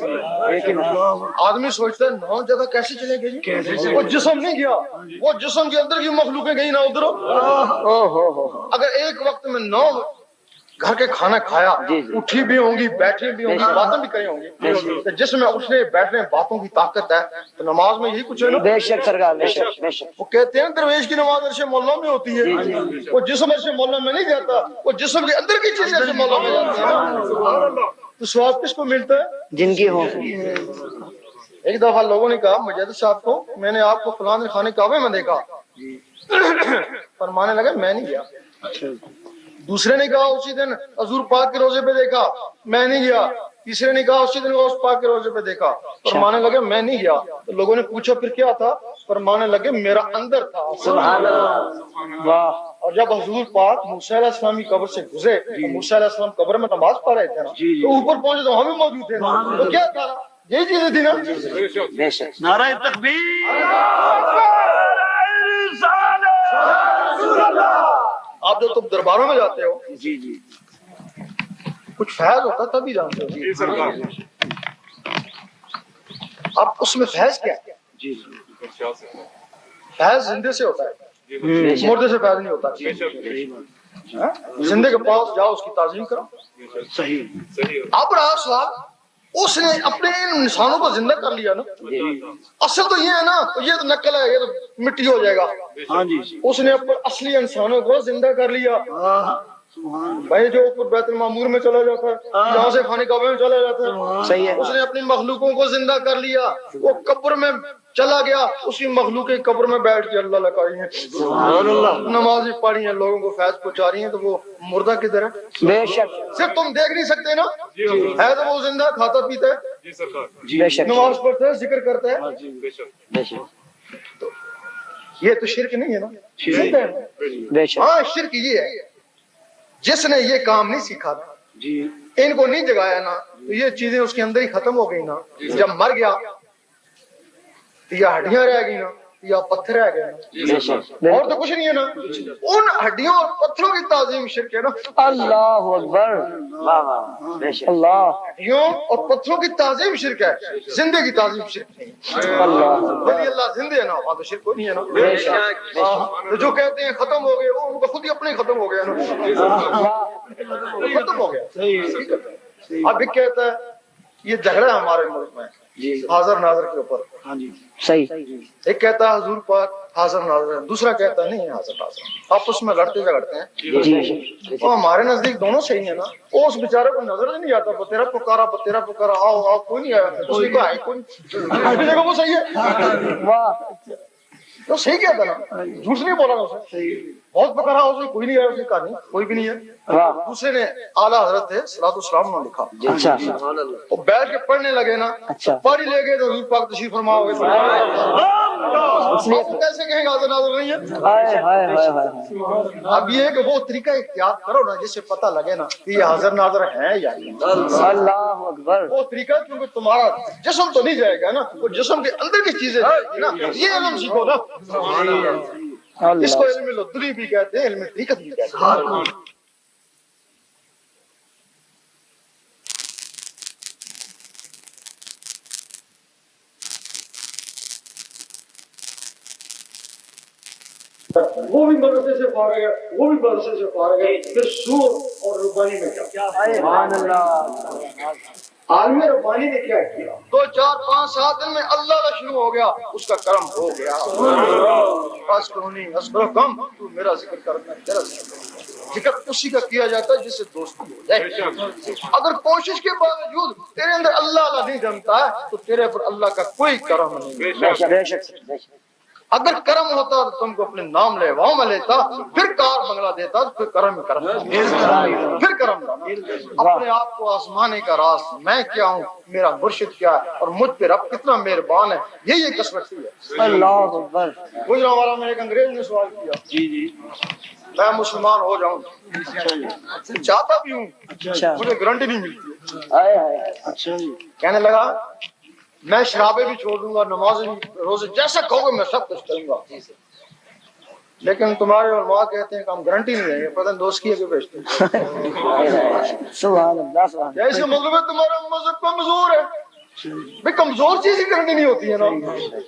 ایک ہی بات۔
آدمی سوچتا ہے 9 جگہ کیسے چلے گئے، وہ جسم نہیں گیا، وہ جسم کے اندر کی مخلوقیں گئی نہ ادھر۔
او ہو،
اگر ایک وقت میں 9 گھر کے کھانا کھایا، اٹھی بھی ہوں گی، بیٹھی بھی ہوں گی، باتیں بھی کری ہوں گی، تو جس میں اٹھنے بیٹھنے باتوں کی طاقت ہے تو نماز میں یہی کچھ ہے نا۔
بے شک سرکار، بے شک، بے شک،
وہ کہتے ہیں درویش کی نماز عرش مولا میں ہوتی ہے، وہ جسم عرش مولا میں نہیں جاتا، وہ جسم کے اندر کی چیزیں عرش مولا میں جاتی ہیں نا۔ تو ثواب کس کو ملتا ہے؟
جن کی ہو۔
ایک دفعہ لوگوں نے کہا مجاہد صاحب کو، میں نے آپ کو فلاں دن خانے کعبے میں دیکھا، فرمانے لگے میں نہیں گیا۔ دوسرے نے کہا اسی دن حضور پاک کے روزے پہ دیکھا، میں نہیں گیا۔ تیسرے نے کہا اسی دن غوث پاک کے روزے پہ دیکھا، فرمانے لگے میں نہیں گیا۔ تو لوگوں نے پوچھا پھر کیا تھا، فرمانے لگے میرا اندر تھا۔
سبحان اللہ، واہ،
اور جب حضور پاک موسیٰ علیہ السلام کی قبر سے گزرے تو موسیٰ علیہ السلام قبر میں نماز پڑھ رہے تھے نا، تو اوپر پہنچے تو ہم بھی موجود تھے نا، تو کیا تھا، یہی چیزیں تھی نا۔
بے شک،
نعرہ تکبیر،
آپ جو تم درباروں میں جاتے ہو
جی جی
کچھ فیض ہوتا ہے تبھی جانتے ہو،
جی سرکار،
اب اس میں فیض کیا ہے؟
جی
فیض زندے سے ہوتا ہے،
بے شک،
مردے سے فیض نہیں ہوتا۔ ہاں؟ زندے کے پاس جاؤ، اس کی تعظیم کرو۔
صحیح،
اب رہا سوال، اس نے اپنے ان انسانوں کو زندہ کر لیا نا، اصل تو یہ ہے نا، یہ تو نقل ہے، یہ تو مٹی ہو جائے گا۔
ہاں جی،
اس نے اپنے اصلی انسانوں کو زندہ کر لیا۔ بھائی جو اوپر بیت المعمور میں چلا جاتا ہے، یہاں سے خانے کعبے میں چلا جاتا ہے،
صحیح ہے،
اس نے اپنی مخلوقوں کو زندہ کر لیا۔ وہ قبر میں چلا گیا، اسی مخلوق کی قبر میں بیٹھ کے اللہ لگائی ہیں، نمازیں پڑھی ہیں، لوگوں کو فیض پہنچا رہی ہیں، تو وہ مردہ کدھر ہے؟
بے شک،
صرف تم دیکھ نہیں سکتے نا، ہے تو وہ زندہ، کھاتا پیتا ہے،
جی سرکار،
بے شک،
نماز پڑھتا ہے، ذکر کرتا ہے۔
بے شک،
بے شک،
یہ تو شرک نہیں ہے نا، زندہ ہے۔
بے شک،
ہاں شرک یہ ہے جس نے یہ کام نہیں سیکھا تھا،
جی
ان کو نہیں جگایا نا، تو یہ چیزیں اس کے اندر ہی ختم ہو گئی نا۔ جب مر گیا تو یا ہڈیاں رہ گئی نا، یا پتھر رہ گئے نا،
بے شک،
اور تو کچھ نہیں ہے نا۔ ان ہڈیوں اور پتھروں کی تعظیم شرک ہے نا،
اللہ اکبر، واہ واہ، بے شک، اللہ،
ہڈیوں اور پتھروں کی تعظیم شرک ہے، زندے کی تعظیم شرک نہیں۔
اللہ،
ولی اللہ زندے ہے نا، وہاں تو شرک کوئی نہیں ہے نا۔
بے شک، بے شک،
تو جو کہتے ہیں ختم ہو گئے، وہ ان کا خود ہی اپنے ہی ختم ہو گیا نا، ختم ہو گیا۔ اب ایک کہتا ہے یہ جھگڑا ہے ہمارے ملک میں حاضر ناظر کے اوپر،
ہاں جی،
صحیح،
ایک کہتا ہے حضور پاک حاضر ناظر ہے، دوسرا کہتا ہے نہیں ہے حاضر ناظر، آپس میں لڑتے جھگڑتے ہیں۔
جی،
وہ ہمارے نزدیک دونوں صحیح ہیں نا، وہ اس بیچارے کو نظر ہی نہیں آتا، تیرا پکارا، آؤ آؤ، کوئی نہیں آیا، اس نے کہا کوئی نہیں، جگہ وہ صحیح ہے،
واہ،
تو صحیح کہتا نا، جھوٹ نہیں بولا نا اسے، بہت پکارا، اس نے کوئی نہیں آیا، اس نے کہا نہیں کوئی بھی نہیں ہے۔
واہ،
دوسرے نے اعلیٰ حضرت ہے صلاۃ والسلام نے لکھا،
اچھا،
وہ بیٹھ کے پڑھنے لگے نا،
اچھا،
پڑھ لے گئے تو حضور پاک تشریف فرما ہو گئے۔ آپ کیسے کہیں گے حاضر ناظر نہیں ہے؟
ہائے ہائے ہائے ہائے،
اب یہ ہے کہ وہ طریقہ اختیار کرو نا جس سے پتہ لگے نا کہ یہ حاضر ناظر ہے یا نہیں۔
اللہ اکبر،
وہ طریقہ کیونکہ تمہارا جسم تو نہیں جائے گا نا، وہ جسم کے اندر کی چیزیں جائیں گی نا، یہ علم سیکھو نا۔ اس کو
اللہ،
علم لدری بھی کہتے ہیں، علم طریقت بھی کہتے ہیں۔ وہ بھی مدرسے سے فارغ ہے، وہ بھی مدرسے سے فارغ ہے، پھر سور اور ربانی میں کیا؟
سبحان اللہ،
عالم ربانی نے کیا کیا؟ 2 4 5 7 دن میں اللہ کا شروع ہو گیا، اس کا کرم ہو گیا۔ بس کرونی اصبر کم، تو میرا ذکر کرنا تیرا ذکر اسی کا کیا جاتا ہے جس سے دوستی ہو جائے۔ اگر کوشش کے باوجود تیرے اندر اللہ نہیں جمتا ہے تو تیرے پر اللہ کا کوئی کرم نہیں۔
بے شک، بے شک، بے شک،
اگر کرم ہوتا تو تم کو اپنے نام لہواؤں میں لیتا، پھر کار بنگلہ دیتا، پھر کرم ہی کرم، پھر کرم تھا۔ اپنے آپ کو آزمانے کا راز میں کیا ہوں، میرا مرشد کیا ہے، اور مجھ پہ رب کتنا مہربان ہے، یہی کسوٹی ہے۔
اللہ اکبر۔
گزرا والا میں ایک انگریز نے سوال کیا،
جی جی
میں مسلمان ہو جاؤں، چاہتا بھی ہوں،
اچھا
مجھے گارنٹی نہیں ملتی۔
آئے آئے
اچھا جی
کہنے لگا میں شرابیں بھی چھوڑ دوں گا، نمازیں بھی، روزے جیسا کہو گے میں سب کچھ کروں گا، لیکن تمہارے علماء کہتے ہیں کہ ہم گارنٹی نہیں دیں گے، پتہ نہیں دوست کی ہے کہ بیچتے ہیں۔
سبحان اللہ سبحان اللہ۔
ایسے مطلب ہے تمہارا مذہب کمزور ہے، بھئی کمزور چیز کی گارنٹی نہیں ہوتی ہے نا،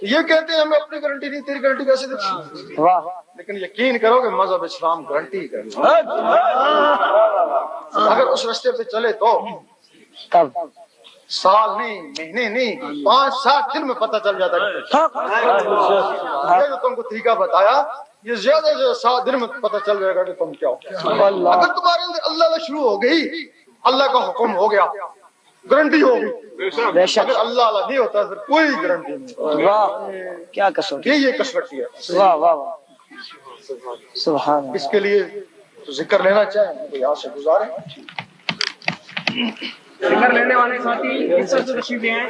یہ کہتے ہیں ہمیں اپنی گارنٹی نہیں، تیری گارنٹی کیسے دیتی؟
واہ
لیکن یقین کرو کہ مذہب اسلام گارنٹی کرے، اگر اس راستے پہ چلے تو
تب
سال نہیں، مہینے نہیں، 5-7 دن میں پتہ چل جاتا ہے۔ یہ جو تم کو طریقہ بتایا یہ زیادہ سے 7 دن میں پتہ چل جائے گا کہ تم کیا ہو۔
اللہ
اگر تمہارے اندر اللہ شروع ہو گئی، اللہ کا حکم ہو گیا، گارنٹی ہوگی۔
بے شک
اگر اللہ نہیں ہوتا پھر کوئی گارنٹی نہیں۔
واہ کیا کسوٹی،
یہ کسوٹی ہے۔
واہ واہ واہ سبحان اللہ۔
اس کے لیے تو ذکر لینا چاہیں تو یہاں سے گزاریں۔
ذکر لینے والے ساتھی اس طرح سے تشریف لے آئیں۔